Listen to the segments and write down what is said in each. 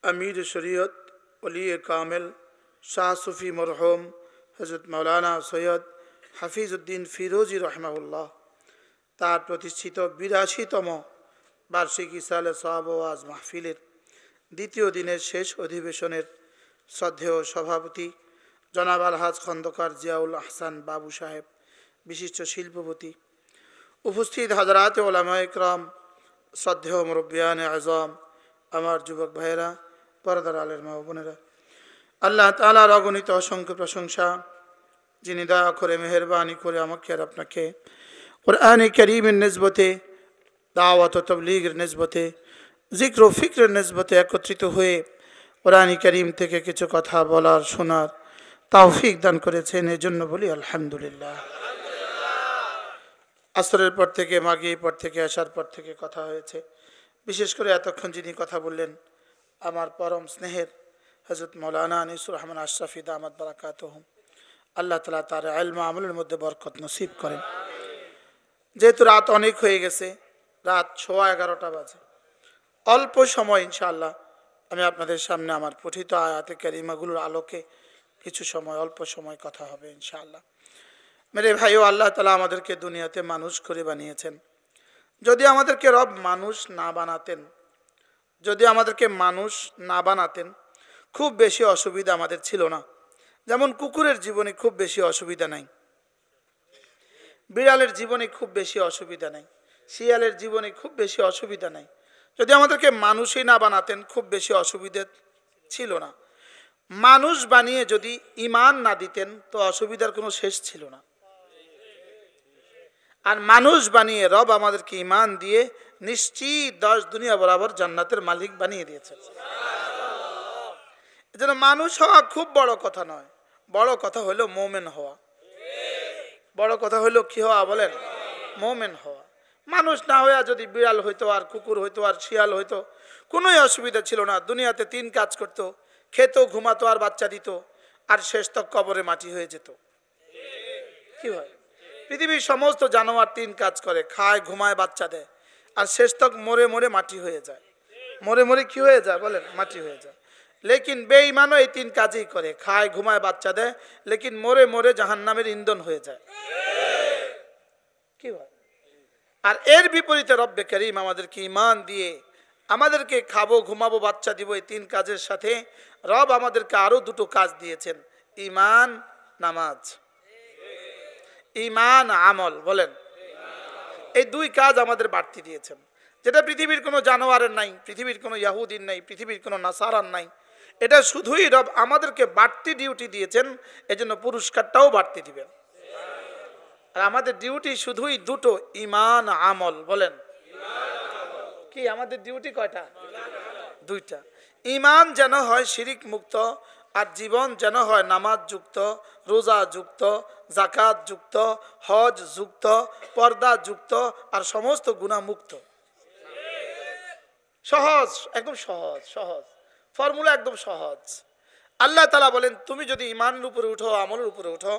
अमीर शरीयत वली कामिल शाह सूफ़ी मरहूम हज़रत मौलाना सैयद হাফিজউদ্দিন ফিরোজি রহমাহুল্লাহ তার প্রতিষ্ঠিত ৮২তম বার্ষিক ইসালে সওয়াব ওয়াজ মাহফিলের দ্বিতীয় দিনের শেষ অধিবেশনের শ্রদ্ধেয় সভাপতি জনাব আলহাজ খন্দকার জিয়াউল আহসান বাবু সাহেব, বিশিষ্ট শিল্পপতি, উপস্থিত হযরত উলামায়ে ইকরাম, শ্রদ্ধেয় মুরব্বিয়ানে আযম, আমার যুবক ভাইয়েরা, পর্দার আলের মা ও বোনেরা, আল্লাহ তাআলার অগণিত অসংখ্য প্রশংসা যিনি দয়া করে মেহেরবানি করে আমাকে আর আপনাকে কুরআনে কারীমের নিসবতে, দাওয়াত ও তাবলীগের নিসবতে, জিক্র ও ফিক্রের নিসবতে একত্রিত হয়ে কুরআনে কারীম থেকে কিছু কথা বলার শোনার তৌফিক দান করেছেন, এজন্য বলি আলহামদুলিল্লাহ। আসরের পর থেকে, মাগরিবের পর থেকে, আসার পর থেকে কথা হয়েছে। বিশেষ করে এতক্ষণ যিনি কথা বললেন আমার পরম স্নেহের হযরত মাওলানা আনিসুর রহমান আশরাফি দামাত বারাকাতুহুম, আল্লাহ তাআলা তার ইলম আমলের মধ্যে বরকত নসিব করেন। যেহেতু রাত অনেক হয়ে গেছে, রাত 11:15 বাজে, অল্প সময় ইনশাআল্লাহ আমি আপনাদের সামনে আমার পঠিত আয়াতে কারিমাগুলোর আলোকে কিছু সময়, অল্প সময় কথা হবে ইনশাআল্লাহ। মেরে ভাইও, আল্লাহ তাআলা আমাদেরকে দুনিয়াতে মানুষ করে বানিয়েছেন। যদি আমাদেরকে রব মানুষ না বানাতেন, যদি আমাদেরকে মানুষ না বানাতেন, খুব বেশি অসুবিধা আমাদের ছিল না। যেমন কুকুরের জীবনে খুব বেশি অসুবিধা নাই, বিড়ালের জীবনে খুব বেশি অসুবিধা নাই, শিয়ালের জীবনে খুব বেশি অসুবিধা নাই। যদি আমাদেরকে মানুষই না বানাতেন, খুব বেশি অসুবিধা ছিল না। মানুষ বানিয়ে যদি ঈমান না দিতেন, তো অসুবিধার কোনো শেষ ছিল না। আর মানুষ বানিয়ে রব আমাদেরকে ঈমান দিয়ে নিশ্চিত 10 দুনিয়া বরাবর জান্নাতের মালিক বানিয়ে দিয়েছেন। এজন্য মানুষ হওয়া খুব বড় কথা নয়, বড় কথা হলো মুমিন হওয়া। বড় কথা হলো কি হওয়া বলেন? মুমিন হওয়া। মানুষ না হয়ে যদি বিড়াল হইতো, আর কুকুর হইতো, আর শিয়াল হইতো, কোনোই অসুবিধা ছিল না। দুনিয়াতে 3 কাজ করতো, খেত, ঘুমাতো, আর বাচ্চা দিত, আর শেষ তক কবরে মাটি হয়ে যেত। কি হয়? পৃথিবীর সমস্ত জানোয়ার 3 কাজ করে, খায়, ঘুমায়, বাচ্চা দেয়, আর শেষ তক মরে মরে মাটি হয়ে যায়। মরে মরে কি হয়ে যায় বলেন? মাটি হয়ে যায়। লেকিন বেঈমানও এই 3 কাজই করে, খায়, ঘুমায়, বাচ্চা দেয়, লেকিন মরে মরে জাহান্নামের ইন্ধন হয়ে যায়। কি হয়? আর এর বিপরীতে রব্বে কারীম আমাদেরকে ঈমান দিয়ে, আমাদেরকে খাবো, ঘুমাবো, বাচ্চা দিব, এই 3 কাজের সাথে রব আমাদেরকে আরো 2টো কাজ দিয়েছেন, ঈমান, নামাজ, ঈমান, আমল। বলেন, এই 2 কাজ আমাদের বাড়তি দিয়েছেন, যেটা পৃথিবীর কোনো জানোয়ারের নাই, পৃথিবীর কোনো ইহুদির নাই, পৃথিবীর কোনো নাসারার নাই। এটা শুধুই রব আমাদেরকে বাড়তি ডিউটি দিয়েছেন, এজন্য পুরস্কারটাও বাড়তি দিবেন। আর আমাদের ডিউটি শুধুই 2টো, ঈমান, আমল। বলেন, কি আমাদের ডিউটি কয়টা? 2টা। ঈমান যেন হয় শিরিক মুক্ত, আর জীবন যেন হয় নামাজ যুক্ত, রোজা যুক্ত, যাকাত যুক্ত, হজ যুক্ত, পর্দা যুক্ত, আর সমস্ত গুনাহ মুক্ত। সহজ, একদম সহজ, সহজ ফর্মুলা, একদম সহজ। আল্লাহ তাআলা বলেন, তুমি যদি ঈমানের উপরে উঠো, আমলের উপরে উঠো,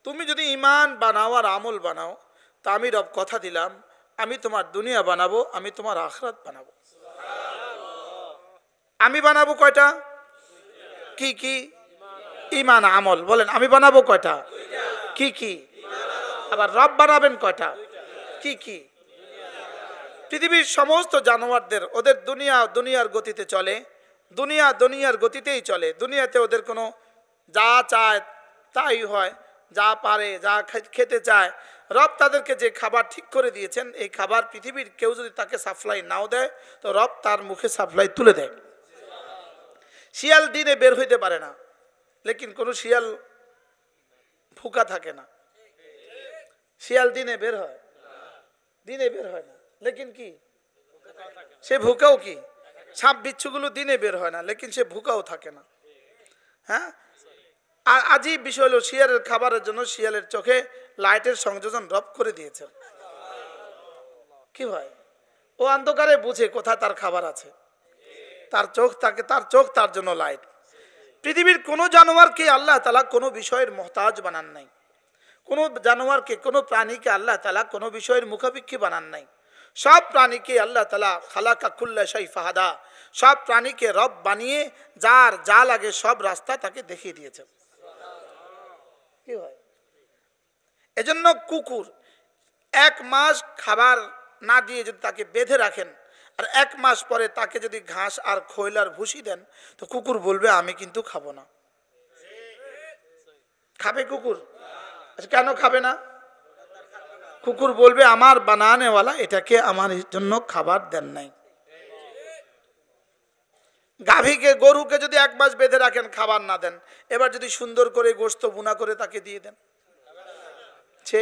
তুমি যদি ঈমান বানাও আর আমল বানাও, তা আমি রব কথা দিলাম, আমি তোমার দুনিয়া বানাবো, আমি তোমার আখিরাত বানাবো। আমি বানাবো কয়টা? কি কি? ঈমান, আমল। বলেন, আমি বানাবো কয়টা? কি কি? আবার রব বানাবেন কয়টা? কি কি? পৃথিবীর সমস্ত জানোয়ারদের, ওদের দুনিয়ার গতিতে চলে, দুনিয়ার গতিতেই চলে। দুনিয়াতে ওদের কোনো যা চায় তাই হয়, যা পারে, যা খেতে চায়। রব তাদেরকে যে খাবার ঠিক করে দিয়েছেন, এই খাবার পৃথিবীর কেউ যদি তাকে সাপ্লাই নাও দেয়, তো রব তার মুখে সাপ্লাই তুলে দেয়। শিয়াল দিনে বের হইতে পারে না, লেকিন কোনো শিয়াল ভুকা থাকে না। শিয়াল দিনে বের হয়? দিনে বের হয় না, লেকিন কি সে ভুকাও? কি সাপ বিচ্ছুগুলো দিনে বের হয় না, লেকিন সে ভুকাও থাকে না। হ্যাঁ, আর আজীব বিষয় হলো, শিয়ালের খাবারের জন্য শিয়ালের চোখে লাইটের সংযোজন রব করে দিয়েছেন। কি হয়? ও অন্ধকারে বুঝে কোথায় তার খাবার আছে, তার চোখ তার জন্য লাইট। পৃথিবীর কোনো জানোয়ারকে আল্লাহ তাআলা কোনো বিষয়ের মুহতাজ বানান নাই, কোনো জানোয়ারকে, কোনো প্রাণীকে আল্লাহ তাআলা কোনো বিষয়ের মুখাপেক্ষী বানান নাই। সব প্রাণীকে আল্লাহ তাআলা খালাকা কুল্লা শাই ফাহাদা, সব প্রাণীকে রব বানিয়ে যার যা লাগে সব রাস্তা তাকে দেখিয়ে দিয়েছেন। কি হয়? এজন্য কুকুর 1 মাস খাবার না দিয়ে যদি তাকে বেঁধে রাখেন আর 1 মাস পরে তাকে যদি ঘাস আর খৈল আর ভুসি দেন, তো কুকুর বলবে আমি কিন্তু খাবো না। খাবে কুকুর? আচ্ছা, কেন খাবে না? কুকুর বলবে আমার বানানেওয়ালা এটাকে আমার জন্য খাবার দেন নাই। গাভীকে, গরুকে যদি 1 মাস বেঁধে রাখেন, খাবার না দেন, এবার যদি সুন্দর করে গোশত বুনা করে তাকে দিয়ে দেন, সে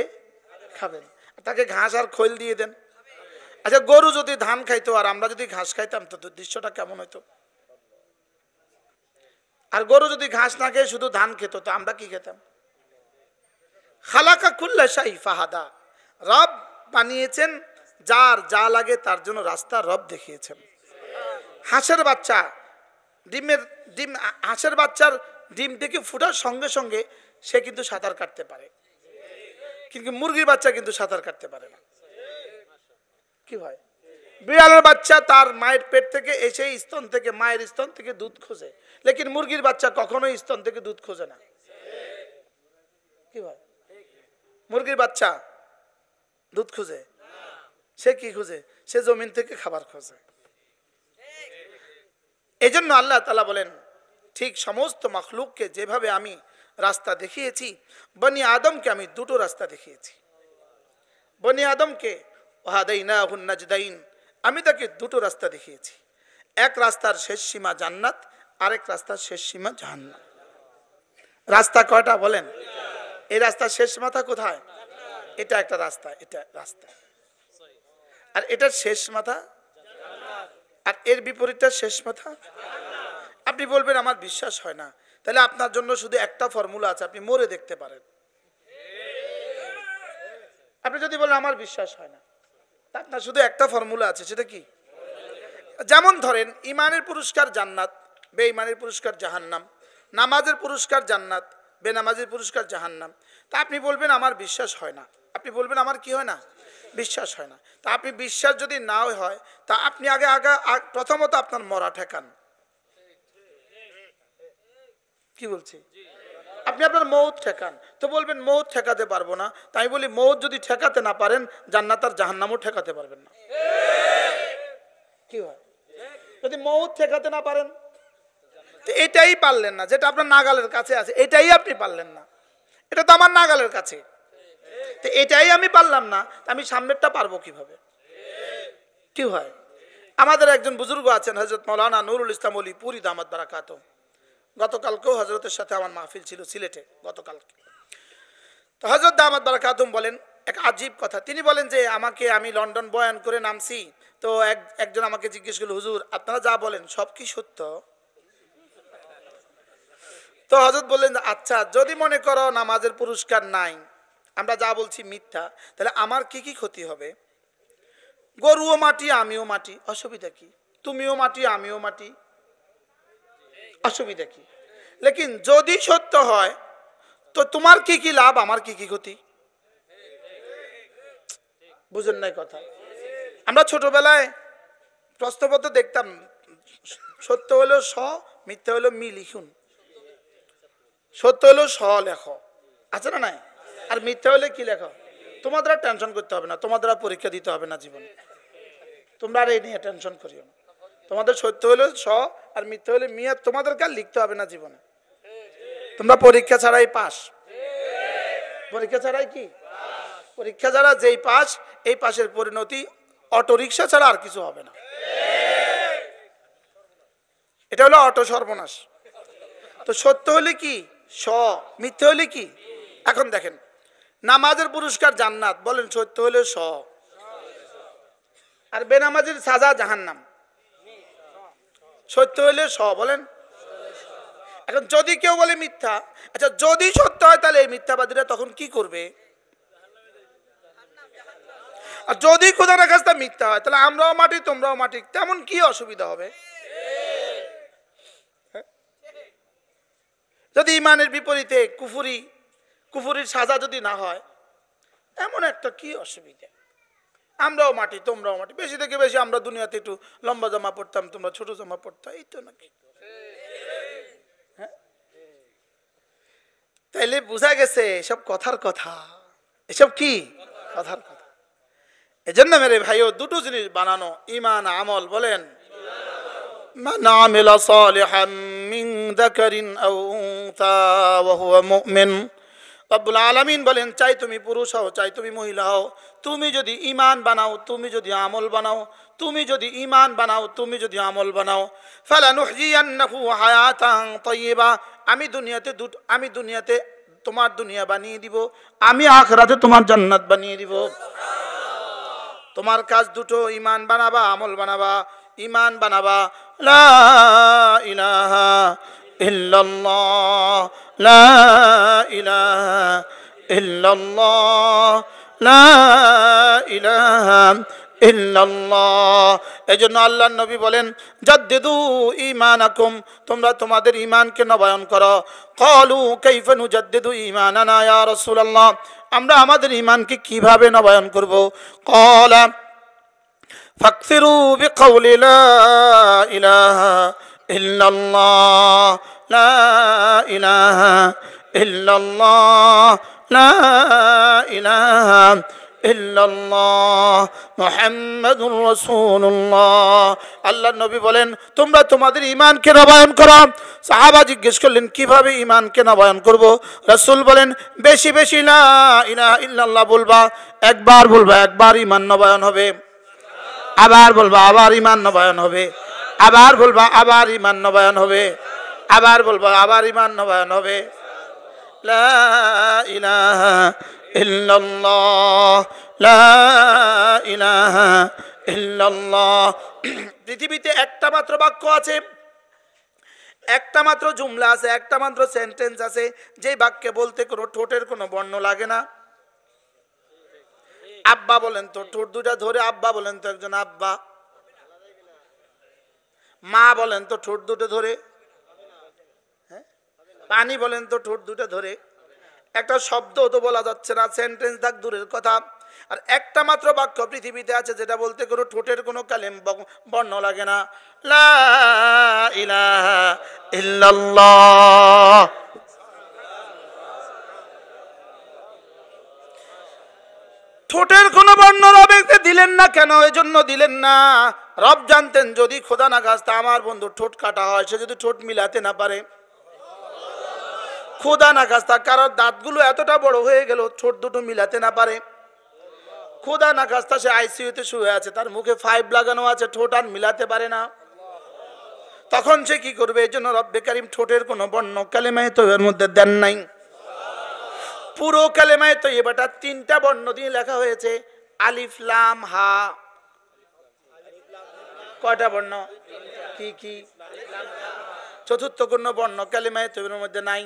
খাবেন। তাকে ঘাস আর খৈল দিয়ে দেন। আচ্ছা, গরু যদি ধান খাইতো আর আমরা যদি ঘাস খাইতাম, তো দৃশ্যটা কেমন হইতো? আর গরু যদি ঘাস না খেয়ে শুধু ধান খেত, তো আমরা কি খেতাম? খালাকা কুল্লা শাই ফাহাদা, রব বানিয়েছেন যার যা লাগে তার জন্য রাস্তা রব দেখিয়েছেন। হাঁসের বাচ্চা হাঁসের বাচ্চার ডিম থেকে ফুটার সঙ্গে সঙ্গে সে কিন্তু সাঁতার কাটতে পারে, কিন্তু মুরগির বাচ্চা কিন্তু সাঁতার কাটতে পারে না। কি হয়? বিড়ালের বাচ্চা তার মায়ের পেট থেকে এসে স্তন থেকে, মায়ের স্তন থেকে দুধ খোঁজে, লেকিন মুরগির বাচ্চা কখনোই স্তন থেকে দুধ খোঁজে না। কি হয়? মুরগির বাচ্চা দুধ খুঁজে, সে কি খুঁজে? সে জমিন থেকে খাবার খোঁজে। এই জন্য আল্লাহ তাআলা বলেন, ঠিক সমস্ত মাখলুককে যেভাবে আমি রাস্তা দেখিয়েছি, বনি আদমকে আমি দুটো রাস্তা দেখিয়েছি। বনি আদমকে ওয়াহাদাইনাহুন নাজদাইন, আমি তাকে দুটো রাস্তা দেখিয়েছি। এক রাস্তার শেষ সীমা জান্নাত, আরেক রাস্তার শেষ সীমা জাহান্নাম। রাস্তা কয়টা বলেন? এই রাস্তার শেষ মাথা কোথায়? এটা একটা রাস্তা, এটা রাস্তা, আর এটার শেষ মাথা, আর এর বিপরীতটা শেষ মাথা। আপনি বলবেন আমার বিশ্বাস হয় না, তাহলে আপনার জন্য শুধু একটা ফর্মুলা আছে, আপনি মরে দেখতে পারেন। আপনি যদি বলেন আমার বিশ্বাস হয় না, তা আপনার শুধু একটা ফর্মুলা আছে, সেটা কি? যেমন ধরেন, ইমানের পুরস্কার জান্নাত, বেঈমানের পুরস্কার জাহান্নাম, নামাজের পুরস্কার জান্নাত, বেনামাজের পুরস্কার জাহান্নাম। তা আপনি বলবেন আমার বিশ্বাস হয় না, আপনি বলবেন আমার কি হয় না? বিশ্বাস হয় না। তা আপনি বিশ্বাস যদি নাও হয়, তা আপনি আগে প্রথমত আপনার মরা ঠেকান। কি বলছি? আপনি আপনার মৌত ঠেকান। তো বলবেন মৌত ঠেকাতে পারবো না, তাই বলি মৌত যদি ঠেকাতে না পারেন, জান্নাত আর জাহান্নামও ঠেকাতে পারবেন না। কি হয়? যদি মৌত ঠেকাতে না পারেন, তো এটাই পারলেন না, যেটা আপনার নাগালের কাছে আছে, এটাই আপনি পারলেন না। এটা তো আমার নাগালের কাছে, তো এটাই আমি পারলাম না, আমি সামনেরটা পারবো কিভাবে? কি হয়? আমাদের একজন বুজুর্গ আছেন, হযরত মাওলানা নুরুল ইসলাম ওলি পুরি দামাত বারাকাতুহু। গতকালকেও হযরতের সাথে আমার মাহফিল ছিল সিলেটে, গতকালকে। তো হযরত দামাত বারাকাতুহু বলেন এক আজীব কথা। তিনি বলেন যে আমি লন্ডন বয়ান করে নামছি, তো একজন আমাকে জিজ্ঞেস করলো, হুজুর আপনারা যা বলেন সব কি সত্য? তো হযরত বললেন, আচ্ছা যদি মনে করো নামাজের পুরস্কার নাই, আমরা যা বলছি মিথ্যা, তাহলে আমার কি কি ক্ষতি হবে? গরুও মাটি, আমিও মাটি, অসুবিধা কি? তুমিও মাটি, আমিও মাটি, অসুবিধা কি? লেকিন যদি সত্য হয়, তো তোমার কি কি লাভ, আমার কি কি ক্ষতি? বুঝেন নাই কথা? আমরা ছোটবেলায় প্রশ্নপত্র দেখতাম, সত্য হলো স, মিথ্যা হলো মি লিখুন। সত্য হলো স লেখো, আছে না নাই? আর মিথ্যা হলে কি লেখো? তোমাদের আর টেনশন করতে হবে না, তোমাদের আর পরীক্ষা দিতে হবে না জীবনে, তোমরা আর এই নিয়ে টেনশন করিও না। তোমাদের সত্য হলো স আর মিথ্যা হলে মি, আর তোমাদেরকে আর লিখতে হবে না জীবনে। তোমরা পরীক্ষা ছাড়াই পাস। পরীক্ষা ছাড়াই কি? পরীক্ষা ছাড়া যেই পাস, এই পাশের পরিণতি অটো রিক্সা ছাড়া আর কিছু হবে না। এটা হলো অটো সর্বনাশ। তো সত্য হলে কি স, মিথ্যা হলে কি? এখন দেখেন, নামাজের পুরস্কার জান্নাত, বলেন সত্য হলে স, আর বেনামাজের সাজা জাহান্নাম, সত্য হলে স, বলেন। এখন যদি কেউ বলে মিথ্যা, আচ্ছা যদি সত্য হয় তাহলে এই মিথ্যাবাদীরা তখন কি করবে? আর যদি খোদা না খাস্তা মিথ্যা হয়, তাহলে আমরাও মাটি তোমরাও মাটি, তেমন কি অসুবিধা হবে? যদি ইমানের বিপরীতে কুফরির সাজা যদি না হয়, এমন একটা কি অসুবিধা? আমরাও মাটি তোমরাও মাটি, বেশি থেকে বেশি আমরা দুনিয়াতে একটু লম্বা জামা পড়তাম, তোমরা ছোট জামা পড়তাম, এই তো নাকি? তাইলে বোঝা গেছে এসব কথার কথা, এসব কি কথার কথা। এজন্য মেরে ভাইও দুটো জিনিস বানানো, ঈমান আমল। বলেন মান আমিলা সালিহাম মিন যাকারিন আও উনসা ওয়া হুয়া মুমিন। রব্বুল আলামিন বলেন, চাই তুমি পুরুষ হও চাই তুমি মহিলা হও, তুমি যদি ঈমান বানাও, তুমি যদি আমল বানাও, তুমি যদি ঈমান বানাও, তুমি যদি আমল বানাও, ফালানুহয়িয়ান্নাহু হায়াতান তাইয়্যিবা, আমি দুনিয়াতে তোমার দুনিয়া বানিয়ে দিব, আমি আখিরাতে তোমার জান্নাত বানিয়ে দিব। তোমার কাজ দুটো, ঈমান বানাবা আমল বানাবা। ঈমান বানাবা লা ইলাহা ইল্লাল্লাহ, লা ইলাহা ইল্লাল্লাহ, লা ইলাহা ইল্লাল্লাহ। এজন্য আল্লাহর নবী বলেন, জাদ্দিদু ঈমানাকুম, তোমরা তোমাদের ঈমানকে নবায়ন করো। ক্বালু কাইফা নুজাদ্দিদু ঈমানানা ইয়া রাসূলুল্লাহ, আমরা আমাদের ঈমানকে কিভাবে নবায়ন করব? ক্বালা ফাকসিরু বিকাউলি লা ইলাহা ইল্লাল্লাহ, লা ইলাহা ইল্লাল্লাহ, লা ইলাহা ইল্লাল্লাহ মুহাম্মাদুর রাসূলুল্লাহ। আল্লাহর নবী বলেন, তোমরা তোমাদের ঈমানকে নবায়ন করো। সাহাবা জিজ্ঞেস করলেন, কিভাবে ঈমানকে নবায়ন করব? রাসূল বলেন, বেশি বেশি লা ইলাহা ইল্লাল্লাহ বলবা। একবার বলবা, একবার ঈমান নবায়ন হবে। আবার বলবা, আবার ঈমান নবায়ন হবে। আবার বলবা, আবার ঈমান নবায়ন হবে। আবার বলবা, আবার ঈমান নবায়ন হবে। লা ইলাহা ইল্লাল্লাহ, লা ইলাহা ইল্লাল্লাহ। পৃথিবীতে একটা মাত্র বাক্য আছে, একটা মাত্র জুমলা আছে, একটা মাত্র সেন্টেন্স আছে, যে বাক্যে বলতে কোনো ঠোঁটের কোনো বর্ণ লাগে না। আব্বা বলেন তো, ঠোঁট দুটা ধরে আব্বা বলেন তো একজন আব্বা। মা বলেন তো, ঠোঁট দুটো ধরে। পানি বলেন তো, ঠোঁট দুটো ধরে। একটা শব্দ তো বলা যাচ্ছে না, সেন্টেন্স থাক দূরের কথা। আর একটা মাত্র বাক্য পৃথিবীতে আছে যেটা বলতে কোনো ঠোঁটের কোনো কালেম বর্ণ লাগে না, লা ইলাহা ইল্লাল্লাহ। ঠোঁটের কোনো বর্ণ রবকে দিলেন না কেন? এজন্য দিলেন না, রব জানতেন যদি খোদা না খাস্তা আমার বন্ধু ঠোঁট কাটা হয়, সে যদি ঠোঁট মিলাতে না পারে, খোদা না খাস্তা কারোর দাঁতগুলো এতটা বড় হয়ে গেল ঠোঁট দুটো মিলাতে না পারে, খোদা না খাস্তা সে আইসিইউতে শুয়ে আছে, তার মুখে 5 লাগানো আছে, ঠোঁট আর মিলাতে পারে না, তখন সে কি করবে? এই জন্য রব্বে কারিম ঠোঁটের কোনো বর্ণ কালেমায়ে তয়্যিবার মধ্যে দেন নাই। পুরো কালেমায়ে তয়্যিবাটা 3টা বর্ণ দিয়ে লেখা হয়েছে, আলিফ লাম হা। কয়টা বর্ণ? কি কি? চতুর্থ কোনো বর্ণ কালেমায়ে তয়্যিবার মধ্যে নাই।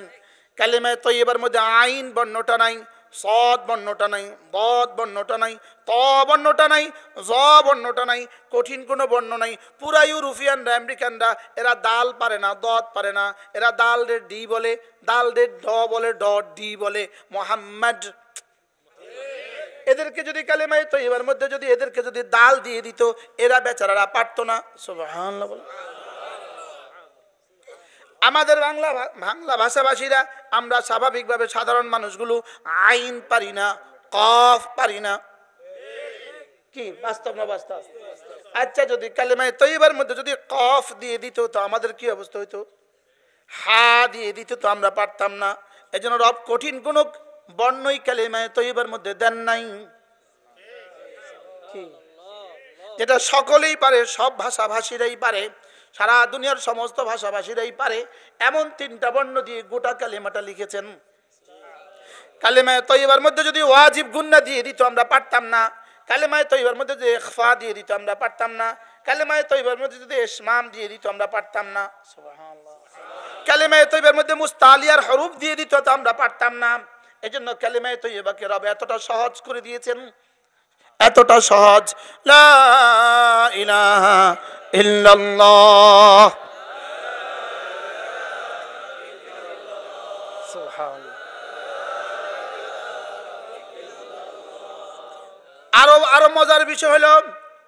কালেমায়ে তয়্যিবার মধ্যে আইন বর্ণটা নাই, সদ বর্ণটা নাই, বদ বর্ণটা নাই, ত বর্ণটা নাই, জ বর্ণটা নাই, কঠিন কোনো বর্ণ নাই। পুরা ইউরোপিয়ানরা, আমেরিকানরা, এরা দাল পারে না, দত পারে না, এরা দাল রে ডি বলে, দাল রে ড বলে, ড ডি বলে, মোহাম্মদ। এদেরকে যদি কালেমায়ে তয়্যিবার মধ্যে যদি এদেরকে যদি দাল দিয়ে দিত, এরা বেচারারা পারতো না। সুবহানাল্লাহ বলে। আমাদের বাংলা ভাষাভাষীরা আমরা স্বাভাবিকভাবে সাধারণ মানুষগুলো আইন পারি না, কফ পারি না। কি বাস্তব না বাস্তব? আচ্ছা, যদি কালেমায়ে তয়্যিবার মধ্যে যদি কফ দিয়ে দিত তো আমাদের কি অবস্থা হইতো? হা দিয়ে দিত তো আমরা পারতাম না। এজন্য রব কঠিন কোন বর্ণই কালেমায়ে তয়্যিবার মধ্যে দেন নাই, যেটা সকলেই পারে, সব ভাষাভাষীরাই পারে, সারা দুনিয়ার সমস্ত ভাষাভাষীরাই পারে, এমন 3টা বর্ণ দিয়ে গোটা কালেমাটা লিখেছেন। কালেমায়ে তয়্যিবার মধ্যে যদি ওয়াজিব গুন্না দিয়ে দিত আমরা পারতাম না। কালেমায়ে তয়্যিবার মধ্যে যদি ইখফা দিয়ে দিত আমরা পারতাম না। কালেমায়ে তয়্যিবার মধ্যে যদি ইসমাম দিয়ে দিত আমরা পারতাম না। সুবহানাল্লাহ। কালেমায়ে তয়্যিবার মধ্যে মুস্তালিয়ার হরফ দিয়ে দিত তো আমরা পারতাম না। এজন্য কালেমায়ে তয়্যিবাকে রব এতটা সহজ করে দিয়েছেন, এতটা সহজ, লা ইলাহা ইল্লাল্লাহ। সুবহানাল্লাহ। আরো আরো মজার বিষয় হলো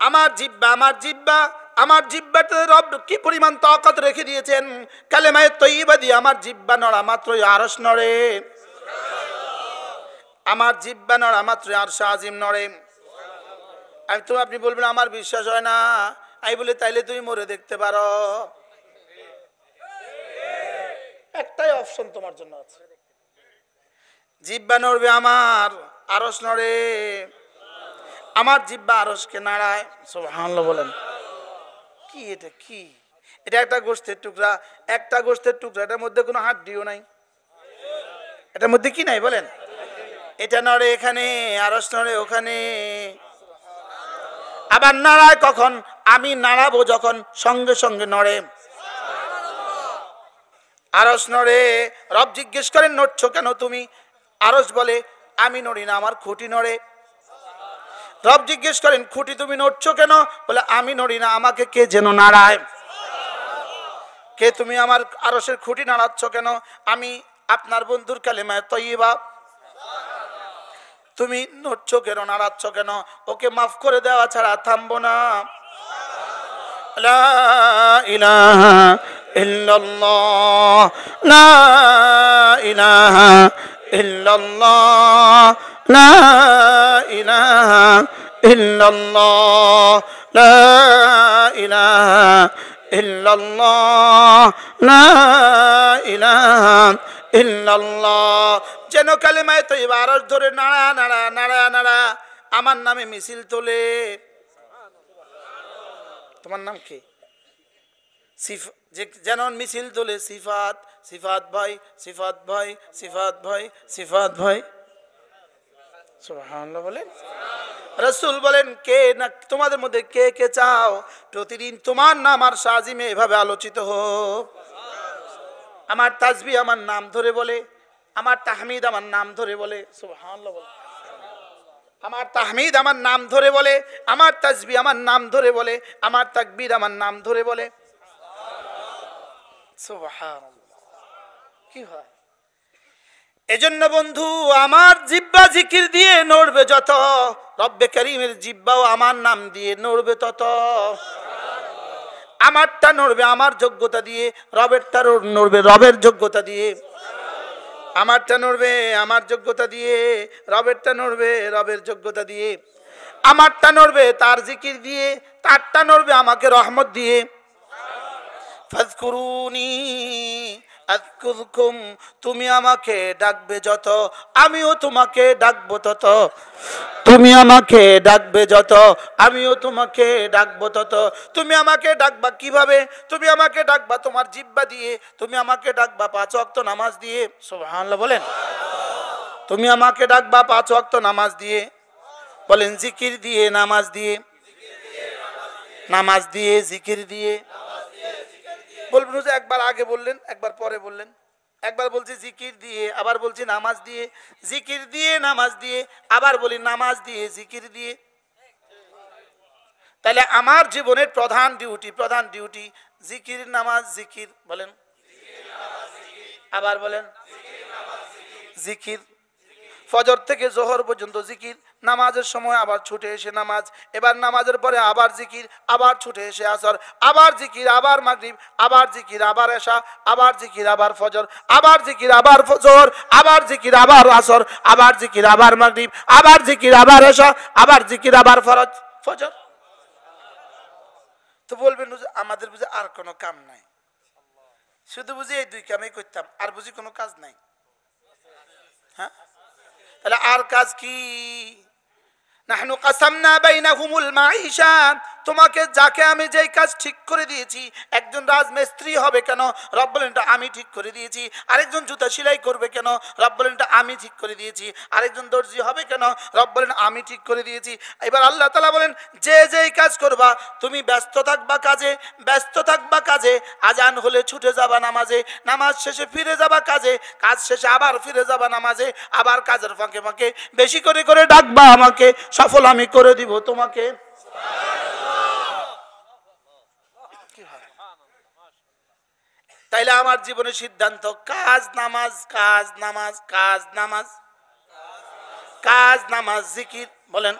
আমার জিহ্বাতে রব কি পরিমাণ তাকাত রেখে দিয়েছেন। কালেমায়ে তয়্যিবা দিয়ে আমার জিহ্বা নড়া মাত্রই আরশ নড়ে, আমার জিহ্বা নড়া মাত্রই আরশ আজিম নড়ে। আপনি বলবেন আমার বিশ্বাস হয় না, আমি বলি তাইলে তুমি মরে দেখতে পারো। একটাই অপশন তোমার জন্য আছে, জিহ্বা নড়বে আমার, আরশ নড়ে, আমার জিহ্বা আরশকে নাড়ায়। সুবহানাল্লাহ বলেন। কি এটা, কি এটা? একটা গোশতের টুকরা, এটার মধ্যে কোনো হাড্ডিও নাই, এটার মধ্যে কি নাই বলেন? এটা নড়ে এখানে, আরশ নড়ে ওখানে। আবার নাড়ায় কখন? আমি নাড়াবো যখন সঙ্গে সঙ্গে নড়ে, আরশ নড়ে। রব জিজ্ঞেস করেন নড়ছো কেন তুমি? আরশ বলে আমি নড়ি না, আমার খুঁটি নড়ে। রব জিজ্ঞেস করেন খুঁটি তুমি নড়ছো কেন? বলে আমি নড়ি না, আমাকে কে যেন নাড়ায়। কে তুমি আমার আরশের খুঁটি নাড়াচ্ছ কেন? আমি আপনার বন্ধুর কালেমায়ে তয়্যিবা। তুমি নড়ছো কেন, নাড়াচ্ছ কেন? ওকে মাফ করে দেওয়া ছাড়া থামবো না। লা ইলাহা ইল্লাল্লাহ, লা ইলাহা ইল্লাল্লাহ, লা ইলাহা ইল্লাল্লাহ, লা ইলাহা ইল্লাল্লাহ, লা ইলাহা ইল্লাল্লাহ। যেন কালেমায়ে তয়্যিবা আরশ ধরে নাড়া নাড়া নাড়া নাড়া আমার নামে মিছিল তোলে। তোমার নাম কি? যেন মিছিল তোলে সিফাত, সিফাত ভাই, সিফাত ভাই, সিফাত ভাই, সিফাত ভাই। সুবহানাল্লাহ বলেন। রাসূল বলেন কে না তোমাদের মধ্যে কে কে চাও প্রতিদিন তোমার নাম আর শাজিমে এভাবে আলোচিত হোক? আমার তাসবিহ আমার নাম ধরে বলে, আমার তাহমিদ আমার নাম ধরে বলে। সুবহানাল্লাহ বলে। আমার তাহমিদ আমার নাম ধরে বলে, আমার তাসবিহ আমার নাম ধরে বলে, আমার তাকবীর আমার নাম ধরে বলে। সুবহানাল্লাহ। কি হয়? এজন্য বন্ধু আমার জিহ্বা জিকির দিয়ে নড়বে যত, রব্বে কারীমের জিহ্বাও আমার নাম দিয়ে নড়বে তত। আমারটা নড়বে আমার যোগ্যতা দিয়ে, রবেরটা নড়বে রবের যোগ্যতা দিয়ে। আমারটা নড়বে আমার যোগ্যতা দিয়ে, রবেরটা নড়বে রবের যোগ্যতা দিয়ে। আমারটা নড়বে তার জিকির দিয়ে, তারটা নড়বে আমাকে রহমত দিয়ে। ফাযকুরুনি আযকুরকুম, তুমি আমাকে ডাকবে যত আমিও তোমাকে ডাকবো তত। তুমি আমাকে ডাকবে যত আমিও তোমাকে ডাকবো তত। তুমি আমাকে ডাকবা কিভাবে? তুমি আমাকে ডাকবা তোমার জিহ্বা দিয়ে, তুমি আমাকে ডাকবা 5 ওয়াক্ত নামাজ দিয়ে। সুবহানাল্লাহ বলেন। তুমি আমাকে ডাকবা 5 ওয়াক্ত নামাজ দিয়ে। বলেন জিকির দিয়ে, নামাজ দিয়ে, নামাজ দিয়ে, জিকির দিয়ে। বলবেন যে একবার আগে বললেন, একবার পরে বললেন। একবার বলছি জিকির দিয়ে, আবার বলছি নামাজ দিয়ে, জিকির দিয়ে, নামাজ দিয়ে, আবার বলি নামাজ দিয়ে, জিকির দিয়ে। তাহলে আমার জীবনের প্রধান ডিউটি জিকির, নামাজ, জিকির। বলেন আবার বলেন জিকির। ফজর থেকে জোহর পর্যন্ত জিকির, নামাজের সময় আবার ছুটে এসে নামাজ, এবার নামাজের পরে আবার জিকির, আবার ছুটে এসে আসর, আবার জিকির, আবার মাগরিব, আবার জিকির, আবার এশা, আবার জিকির, আবার ফজর, আবার জিকির, আবার জোহর, আবার জিকির, আবার আসর, আবার জিকির, আবার মাগরিব, আবার জিকির, আবার এশা, আবার জিকির, আবার ফজর। তো বলবেন আমাদের বুঝে আর কোনো কাম নাই, শুধু বুঝি এই 2 কামই করতাম, আর বুঝি কোনো কাজ নাই। হ্যাঁ, তাহলে আর কাজ কি? নাহনু কাসামনা বাইনাহুমুল মাঈশা, তোমাকে যাকে আমি যেই কাজ ঠিক করে দিয়েছি, একজন রাজমিস্ত্রি হবে কেন? রব বলেন এটা আমি ঠিক করে দিয়েছি। আরেকজন জুতা সেলাই করবে কেন? রব বলেন এটা আমি ঠিক করে দিয়েছি। আরেকজন দর্জি হবে কেন? রব বলেন আমি ঠিক করে দিয়েছি। এবার আল্লাহ তাআলা বলেন যে যেই কাজ করবা, তুমি ব্যস্ত থাকবা কাজে, আজান হলে ছুটে যাবা নামাজে, নামাজ শেষে ফিরে যাবা কাজে, কাজ শেষে আবার ফিরে যাবা নামাজে, আবার কাজের ফাঁকে ফাঁকে বেশি করে করে ডাকবা আমাকে, সফল আমি করে দিব তোমাকে। তাইলে আমার জীবনের সিদ্ধান্ত কাজ নামাজ, কাজ নামাজ, কাজ নামাজ, কাজ নামাজ, জিকির। বলেন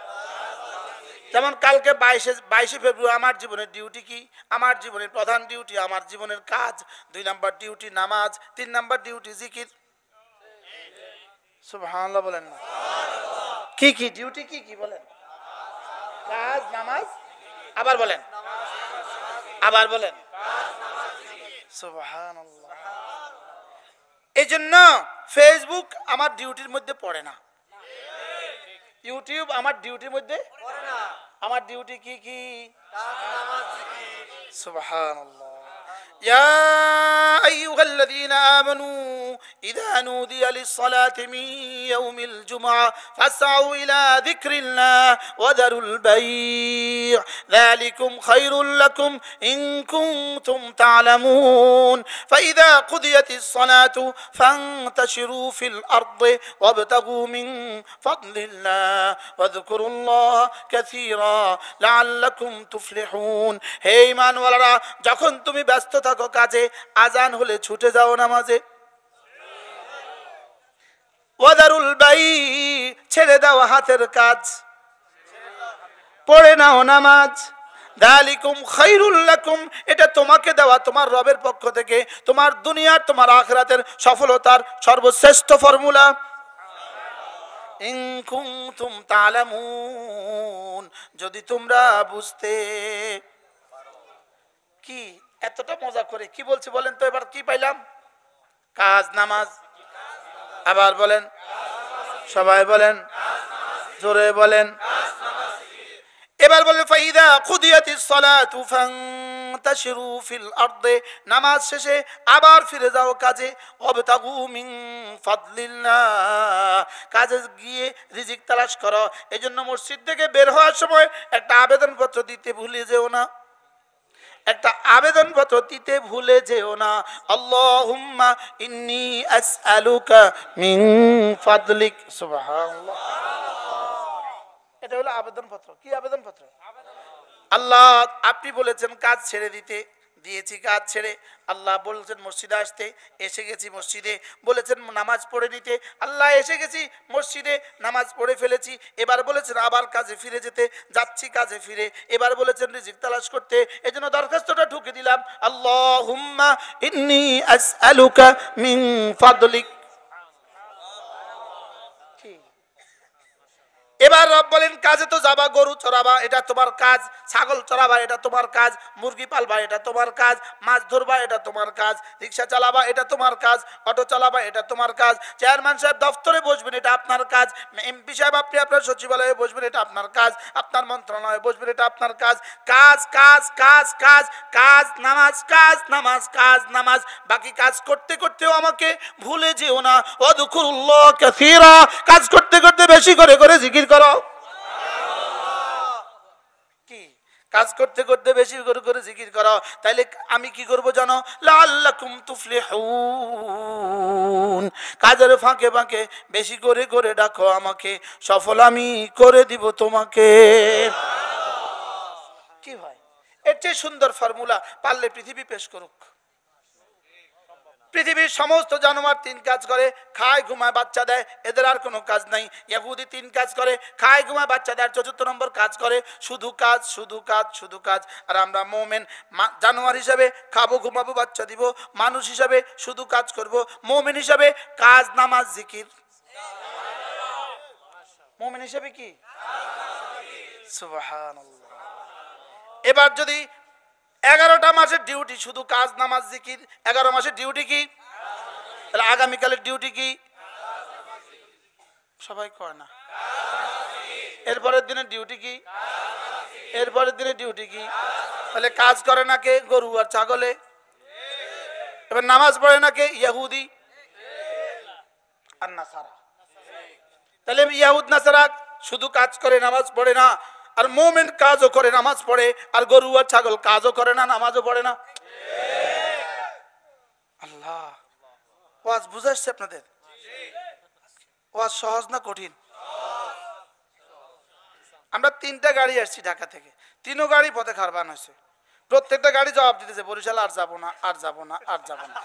যেমন কালকে 22শে ফেব্রুয়ারি আমার জীবনের ডিউটি কি? আমার জীবনের প্রধান ডিউটি, আমার জীবনের কাজ। 2 নাম্বার ডিউটি নামাজ, 3 নাম্বার ডিউটি জিকির। সুবহানাল্লাহ বলেন না? কি কি ডিউটি কি কি বলেন? কাজ, নামাজ, আবার বলেন, আবার বলেন। সুবহানাল্লাহ। এইজন্য ফেসবুক আমার ডিউটির মধ্যে পড়ে না, ইউটিউব আমার ডিউটির মধ্যে পড়ে না। আমার ডিউটি কি কি? সুবহানাল্লাহ। يا أيها الذين آمنوا إذا نودي للصلاة من يوم الجمعة فاسعوا إلى ذكر الله وذروا البيع ذلكم خير لكم إن كنتم تعلمون فإذا قضيت الصلاة فانتشروا في الأرض وابتغوا من فضل الله واذكروا الله كثيرا لعلكم تفلحون. হে ঈমানওয়ালারা, যখন তুমি ব্যস্ত থাকো কাজে, আজান হলে ছুটে যাও নামাজে। ওয়াদারুল বাই, ছেড়ে দাও হাতের কাজ, পড়ে নাও নামাজ। যালিকুম খায়রুল লাকুম, এটা তোমাকে দেওয়া তোমার রবের পক্ষ থেকে তোমার দুনিয়ার তোমার আখিরাতের সফলতার সর্বশ্রেষ্ঠ ফর্মুলা। ইন কুনতুম তা'লামুন, যদি তোমরা বুঝতে। কি এতটা মজা করে কি বলছি বলেন তো? এবার কি পাইলাম? কাজ, নামাজ, আবার বলেন, সবাই বলেন, জোরে বলেন। এবার বলেন ফাইদা কুদিয়াতিস সালাতু ফান্তাশিরু ফিল আরদি, নামাজ শেষে আবার ফিরে যাও কাজে। ওয়াবতাগু মিন ফাদলিল্লাহ, কাজে গিয়ে রিজিক তালাশ করো। এজন্য মসজিদ থেকে বের হওয়ার সময় একটা আবেদনপত্র দিতে ভুলে যেও না, একটা আবেদনপত্র দিতে ভুলে যেও না। আল্লাহুম্মা ইন্নী আসআলুকা মিন ফাদলিক। সুবহানাল্লাহ। এটা হলো আবেদনপত্র। কি আবেদনপত্র? আল্লাহ আপনি বলেছেন কাজ ছেড়ে দিতে, দিয়েছি কাজ ছেড়ে। আল্লাহ বলেছেন মসজিদে আসতে, এসে গেছি মসজিদে। বলেছেন নামাজ পড়ে নিতে, আল্লাহ এসে গেছি মসজিদে, নামাজ পড়ে ফেলেছি। এবার বলেছেন আবার কাজে ফিরে যেতে, যাচ্ছি কাজে ফিরে। এবার বলেছেন রিজিক তালাশ করতে, এজন্য দরখাস্তটা ঢুকে দিলাম, আল্লাহুম্মা ইন্নী আসআলুকা মিন ফাদলিক। এবার রব বলেন কাজে তো যাবা, গরু চড়াবা এটা তোমার কাজ, ছাগল চড়াবা এটা তোমার কাজ, মুরগি পালবা এটা তোমার কাজ, মাছ ধরবা এটা তোমার কাজ, রিক্সা চালাবা এটা তোমার কাজ, অটো চালাবা এটা তোমার কাজ, চেয়ারম্যান সাহেব দফতরে বসবেন এটা আপনার কাজ, এমপি সাহেব আপনি আপনার সচিবালয়ে বসবেন এটা আপনার কাজ, আপনার মন্ত্রণালয়ে বসবেন এটা আপনার কাজ। কাজ কাজ কাজ কাজ কাজ, নামাজ কাজ, নামাজ কাজ, নামাজ। বাকি কাজ করতে করতেও আমাকে ভুলে যেও না। ওয়াযকুরুল্লাহ কাসীরা, কাজ করতে করতে বেশি করে করে জিকির করো। কি কাজ করতে করতে বেশি করে করে জিকির করো, তাইলে আমি কি করব জানো? লাআল্লাকুম তুফলিহুন, কাজের ফাঁকে ফাঁকে বেশি করে করে ডাকো আমাকে, সফল আমি করে দিব তোমাকে। কি ভাই, এর চেয়ে সুন্দর ফর্মুলা পারলে পৃথিবী পেশ করুক। পৃথিবীর সমস্ত জানোয়ার 3 কাজ করে, খায় ঘুমায় বাচ্চা দেয়, এদের আর কোনো কাজ নাই। ইহুদি 3 কাজ করে, খায় ঘুমায় বাচ্চা দেয়, 4th নম্বর কাজ করে শুধু কাজ শুধু কাজ শুধু কাজ। আর আমরা মুমিন জানোয়ার হিসাবে খাবো ঘুমাবো বাচ্চা দিব, মানুষ হিসাবে শুধু কাজ করব। মুমিন হিসাবে কাজ, নামাজ, জিকির। মুমিন হিসাবে কি? সুবহানাল্লাহ। এবার যদি 11টা মাসের ডিউটি শুধু কাজ, নামাজ, জিকির, 11 মাসের ডিউটি কি? তাহলে আগামীকালের ডিউটি কি? সবাই কয় না। এরপরের দিনের ডিউটি কি? এরপরের দিনের ডিউটি কি? তাহলে কাজ করে না কে? গরু আর ছাগলে। এবার নামাজ পড়ে না কে? ইহুদি আর নাসারা। তাহলে ইহুদ নাসারা শুধু কাজ করে নামাজ পড়ে না, আর মুমিন কাজও করে নামাজ পড়ে, আর গরু আর ছাগল কাজও করে না নামাজও পড়ে না। আল্লাহ, ওয়াজ বুঝাচ্ছে আপনাদের? ওয়াজ সহজ না কঠিন? আমরা 3টা গাড়ি আসছি ঢাকা থেকে, 3ও গাড়ি পথে খারবান হয়েছে। প্রত্যেকটা গাড়ি জবাব দিতেছে বরিশাল আর যাবো না, আর যাবো না, আর যাবো না।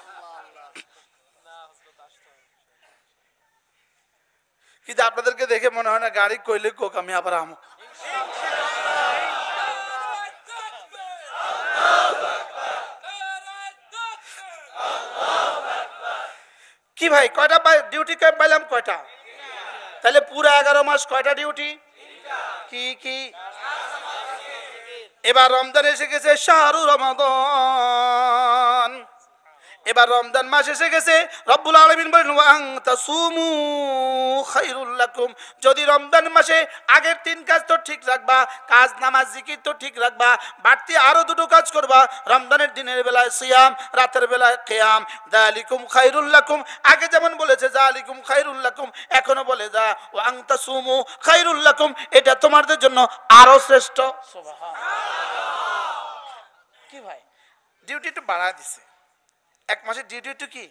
কিন্তু আপনাদেরকে দেখে মনে হয় না গাড়ি কইলে কোক আমি আবার আমো। কি ভাই কয়টা ডিউটি পাইলাম কয়টা? তাহলে পুরো 11 মাস কয়টা ডিউটি? কি কি? এবার রমজান এসে গেছে, শাহরু রমাদান। এবার রমজান মাস এসে গেছে, রব্বুল আলামিন বলেন ওয়া আন তাসুমু খায়রুল লাকুম। যদি রমজান মাসে আগের 3 কাজ তো ঠিক রাখবা, কাজ নামাজ জিকির তো ঠিক রাখবা, বাড়তি আরো 2টো কাজ করবা। রমজানের দিনের বেলায় সিয়াম, রাতের বেলায় কিয়াম। যালিকুম খায়রুল লাকুম, আগে যেমন বলেছে যালিকুম খায়রুল লাকুম, এখনো বলে যা ওয়া আন তাসুমু খায়রুল লাকুম, এটা তোমাদের জন্য আরো শ্রেষ্ঠ। সুবহানাল্লাহ। কি ভাই ডিউটি একটু বাড়ায় দিছে, 1 মাসের ডিউটি একটু কি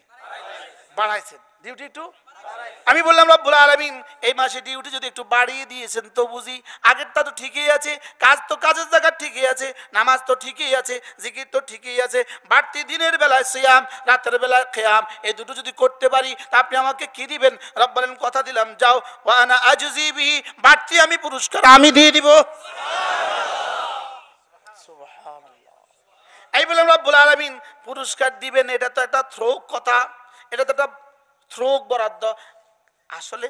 বাড়াইছেন, ডিউটি একটু। আমি বললাম রব্বুল আলামিন এই মাসে ডিউটি যদি একটু বাড়িয়ে দিয়েছেন তো বুঝি, আগেরটা তো ঠিকই আছে, কাজ তো কাজের জায়গা ঠিকই আছে, নামাজ তো ঠিকই আছে, জিকির তো ঠিকই আছে, বাড়তি দিনের বেলায় সিয়াম, রাতের বেলায় কিয়াম, এই দুটো যদি করতে পারি তা আপনি আমাকে কি দিবেন? রব্বুল আলামিন কথা দিলাম, যাও ওয়া আনা আজজি বিহি, বাড়তি আমি পুরস্কার আমি দিয়ে দিব। সুবহানাল্লাহ। এই বললাম রব্বুল আলামিন পুরস্কার দিবেন, এটা তো একটা থ্রোক কথা, এটা তো একটা থ্রোক বরাদ্দ। আসলে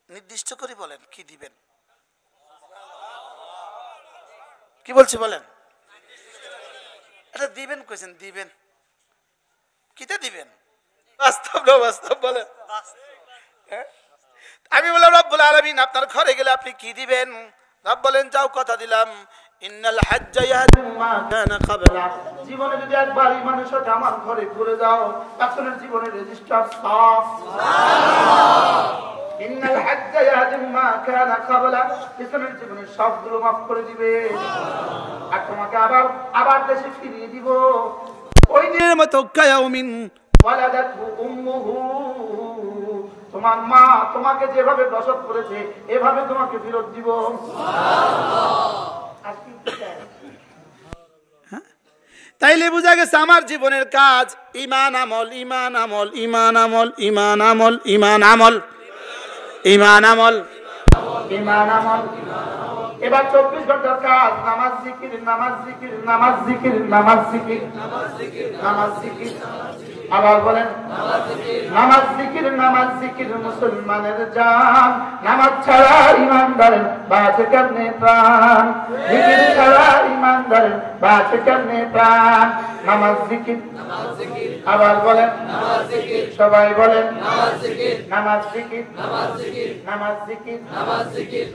নির্দিষ্ট করে বলেন কি দিবেন, কি বলছি বলেন? এটা দিবেন কইছেন, দিবেন কিটা দিবেন? বাস্তব না বাস্তব বলেন। আমি বললাম রব্বুল আলামিন আপনার ঘরে গেলে আপনি কি দিবেন? রব বলেন যাও কথা দিলাম, ইন্নাল হাজ্জা ইয়াহদিমু মা কানা ক্বাবলা, জীবনে যদি একবার ইমানের সাথে আমার ঘরে ঘুরে যাও, আসলের জীবনের রেজিস্টার সাফ। সুবহানাল্লাহ। ইন্নাল হাজ্জা ইয়াহদিমু মা কানা ক্বাবলা, আসলের জীবনের সবগুলো মাফ করে দিবে, আর তোমাকে আবার দেশে ফিরিয়ে দিব। ওই দিনের মতো কায়াউমিন ওয়ালাদাতহু উম্মুহু, তোমার মা তোমাকে যেভাবে প্রসব করেছে এভাবে তোমাকে ফেরত দিব। তাইলে বোঝা গেছে আমার জীবনের কাজ ঈমান আমল, ঈমান আমল, ঈমান আমল, ঈমান আমল, ঈমান আমল, ঈমান আমল, ঈমান আমল। এবার 24 ঘন্টার কাজ নামাজ জিকির, নামাজ জিকির, নামাজ জিকির, নামাজ জিকির, নামাজ জিকির। আবার বলেন নামাজ জিকির, নামাজ জিকির মুসলমানের জান। নামাজ ছাড়া ইমানদারের বাঁচে কেমনে প্রাণ, জিকির ছাড়া ইমানদারের বাঁচে কেমনে প্রাণ। নামাজ জিকির, আবার বলেন সবাই বলেন নামাজ জিকির, নামাজ জিকির, নামাজ জিকির, নামাজ জিকির, নামাজ জিকির,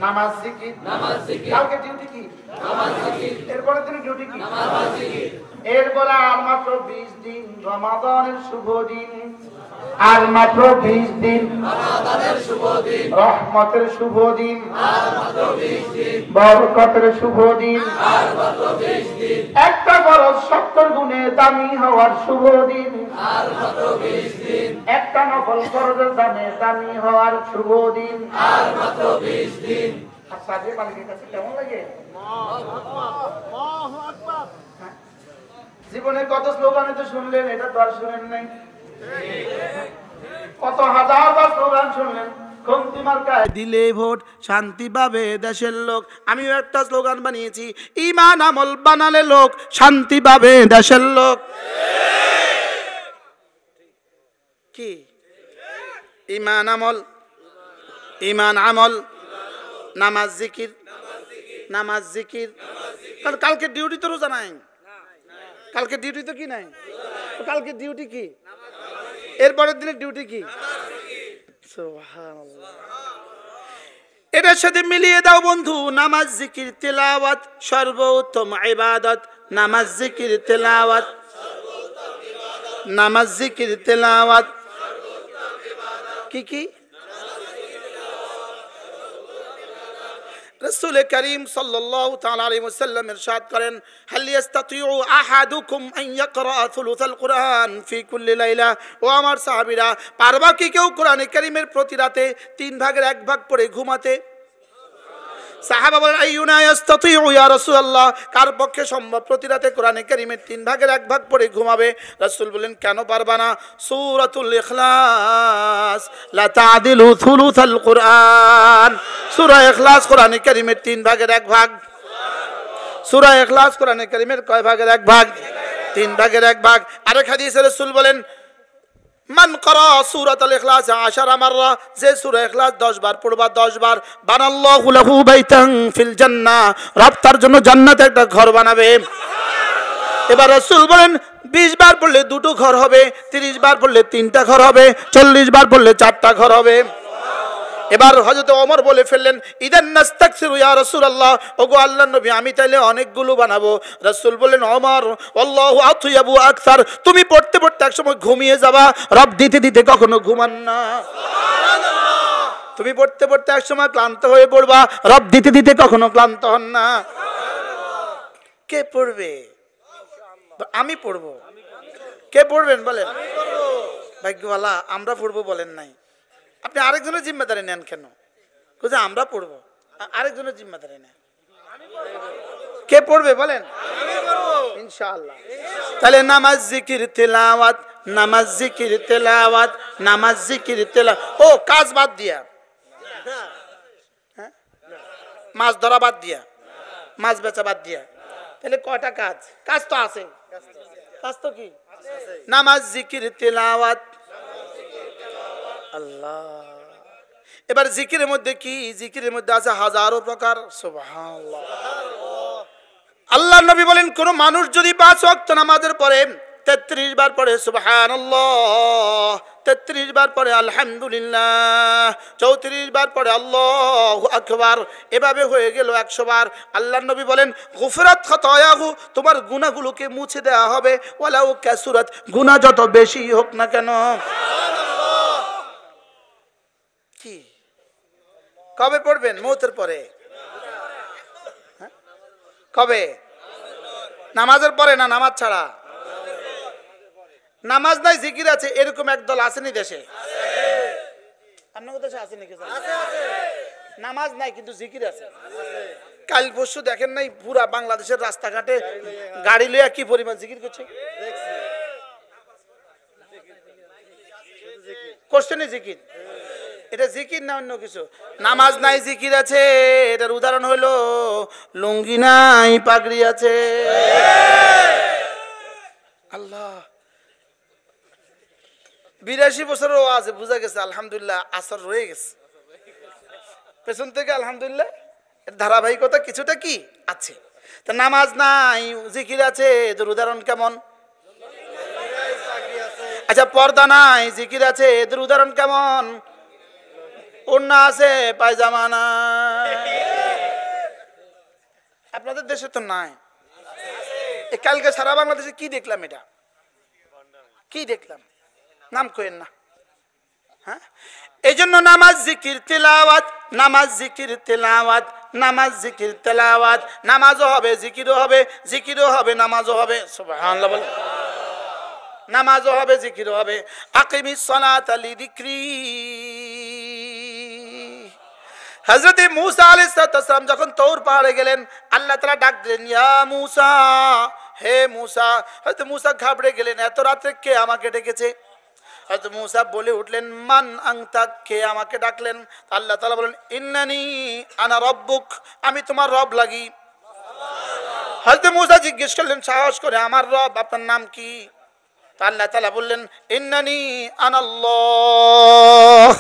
নামাজ জিকির। কালকে ডিউটি কি? নামাজ জিকির। এরপরে দিন ডিউটি কি? নামাজ জিকির। এরপরে আর মাত্র 20 দিন রমাদানের শুভ দিন, আর মাত্র 20 দিন রমাদানের শুভ দিন, রহমতের শুভ দিন, আর মাত্র 20 দিন বরকতের শুভ দিন, আর মাত্র 20 দিন একটা ফরজ 70 গুণে দামি হওয়ার শুভ দিন, আর মাত্র 20 দিন একটা নফল ফরজের দামে দামি হওয়ার শুভ দিন, আর মাত্র 20 দিন। আচ্ছা যে মালিকের কাছে কেমন লাগে? আল্লাহু আকবার। জীবনে কত স্লোগান তো শুনলেন, এটা তো আর শুনেন নাই। কত হাজার বার স্লোগান শুনলেন, দিলে ভোট শান্তি পাবে দেশের লোক। আমিও একটা স্লোগান বানিয়েছি, ঈমান আমল বানালে লোক শান্তি পাবে দেশের লোক। কি ঈমান আমল, ঈমান আমল, নামাজ জিকির, নামাজ জিকির। কালকে ডিউটি তো রোজা নাই, কালকে ডিউটি তো কি নাই, কালকে ডিউটি কি? এরপরের দিনের ডিউটি কি? সুবহানাল্লাহ। এটার সাথে মিলিয়ে দাও বন্ধু, নামাজ জিকির তেলাওয়াত সর্বোত্তম ইবাদত। নামাজ জিকির তেলাওয়াত, নামাজ জিকির তেলাওয়াত কি কি? রাসূল করিম সাল্লাল্লাহু তাআলা আলাইহি ওয়াসাল্লাম ইরশাদ করেন, হাল ইস্তাতিউ আহাদুকুম আন ইয়াকরা থুলুসাল কুরআন ফি কুল্লি লাইলা। ও আমার সাহাবীরা, পারবা কি কেউ কোরআনে কারীমের প্রতি রাতে 3 ভাগের 1 ভাগ পড়ে ঘুমাতে? সাহাবা বলেন, আইয়ুনা ইস্তাতিউ ইয়া রাসূলুল্লাহ, কার পক্ষে সম্ভব প্রতি রাতে কোরআনে কারীমের 3 ভাগের 1 ভাগ পড়ে ঘুমাবে? রাসূল বলেন, কেন পারবা না? সূরাতুল ইখলাস লা তা'দিলু থুলুসাল কুরআন। সূরা ইখলাস কোরআনে কারীমের 3 ভাগের 1 ভাগ। সূরা ইখলাস কোরআনে কারীমের কয় ভাগের 1 ভাগ? 3 ভাগের 1 ভাগ। আরেক হাদিসে রাসূল বলেন, মান করা সূরাতুল ইখলাস 10 মাররা, যে সূরা ইখলাস 10 বার পড়বা, 10 বার, বানাল্লাহু লাহু বাইতান ফিল জান্নাহ, রব তার জন্য জান্নাতে একটা ঘর বানাবে। এবার রাসূল বলেন 20 বার পড়লে 2টো ঘর হবে, 30 বার পড়লে 3টা ঘর হবে, 40 বার পড়লে 4টা ঘর হবে। এবার হযরত ওমর বলে ফেললেন, ইদান নাস্তাকসিরু ইয়া রাসূলুল্লাহ, ওগো আল্লাহর নবী আমি তাইলে অনেকগুলো বানাবো। রাসূল বললেন, ওমর আল্লাহু আতয়াবু আকসার, তুমি পড়তে পড়তে একসময় ঘুমিয়ে যাবা, রব দিতে দিতে কখনো ঘুমান না। সুবহানাল্লাহ। তুমি পড়তে পড়তে একসময় ক্লান্ত হয়ে পড়বা, রব দিতে দিতে কখনো ক্লান্ত হন না। সুবহানাল্লাহ। কে পড়বে? আমি পড়বো। কে পড়বেন বলেন? আমি পড়ব। ভাগ্যওয়ালা, আমরা পড়বো বলেন নাই। আপনি আরেকজনের জিম্মেদারি নেন কেন? কোথায় আমরা পড়বো, আরেকজনের জিম্মেদারি নেন। কে পড়বে বলেন? আমি পড়বো ইনশাআল্লাহ। তাহলে নামাজ জিকির তেলাওয়াত, নামাজ জিকির তেলাওয়াত, নামাজ জিকির তেলাওয়াত। ও কাজ বাদ দিয়া, হ্যাঁ, মাছ ধরা বাদ দিয়া, মাছ বেচা বাদ দিয়া, তাহলে কয়টা কাজ? কাজ তো আছে। কাজ তো কি? নামাজ জিকির তেলাওয়াত। আল্লাহ। এবার জিকিরের মধ্যে কি? জিকিরের মধ্যে আছে হাজারো প্রকার। সুবহানাল্লাহ। আল্লাহর নবী বলেন, কোন মানুষ যদি 5 ওয়াক্ত নামাজের পরে 33 বার পড়ে সুবহানাল্লাহ, 33 বার পড়ে আলহামদুলিল্লাহ, 34 বার পড়ে আল্লাহু আকবার, এভাবে হয়ে গেল 100 বার। আল্লাহর নবী বলেন, গুফরাত খাতায়াহু, তোমার গুনাহগুলোকে মুছে দেওয়া হবে, ওয়ালাউ কাসুরাত, গুনাহ যত বেশি হোক না কেন। কি কবে পড়বেন? মওতের পরে। কবে? নামাজের পরে না নামাজ ছাড়া? নামাজ নাই জিকির আছে, এরকম একদল আসেনি দেশে? আপনার দেশে আসেনি? নামাজ নাই কিন্তু জিকির আছে। কাল পরশু দেখেন নাই পুরা বাংলাদেশের রাস্তাঘাটে গাড়ি লইয়া কি পরিমাণ জিকির করছে? করছে না জিকির? এটা জিকির না অন্য কিছু? নামাজ নাই জিকির আছে, এটার উদাহরণ হলো লুঙ্গি নাই পাগড়ি আছে। আল্লাহ, 82 বছরও আছে, বুঝা গেছে আলহামদুলিল্লাহ আসর রয়ে গেছে পেছন থেকে। আলহামদুলিল্লাহ ধারাবাহিকতা কিছুটা কি আছে। তা নামাজ নাই জিকির আছে, এদের উদাহরণ কেমন? আচ্ছা, পর্দা নাই জিকির আছে, এদের উদাহরণ কেমন? ওড়না আছে পায়জামা নাই। আপনাদের দেশে তো নাই। কালকে সারা বাংলাদেশে কি দেখলাম? এটা কি দেখলাম? নাম কইেন না। হ্যাঁ, এই জন্য নামাজ জিকির তেলাওয়াত, নামাজ জিকির তেলাওয়াত, নামাজ জিকির তেলাওয়াত। নামাজও হবে, জিকিরও হবে, জিকিরও হবে, নামাজও হবে। সুবহানাল্লাহ বল। নামাজও হবে, জিকিরও হবে। আকিমিস সালাতা লিযিকরি। হযরত মূসা আলাইহিস সালাম যখন তৌর পাহাড়ে গেলেন, আল্লাহ তাআলা ডাক দিলেন, ইয়া মূসা, হে মূসা। হযরত মূসা ঘাবড়ে গেলেন, এত রাতে কে আমাকে ডেকেছে? হযরত মূসা বলে উঠলেন, মান আনতা, কে আমাকে ডাকলেন? আল্লাহ তাআলা বলেন, ইন্নানি আনা রাব্বুক, আমি তোমার রব লাগি। হযরত মূসা জিজ্ঞেস করলেন সাহস করে, আমার রব, আপনার নাম কি? আল্লাহ তাআলা বললেন, ইন্নানি আনাল্লাহ,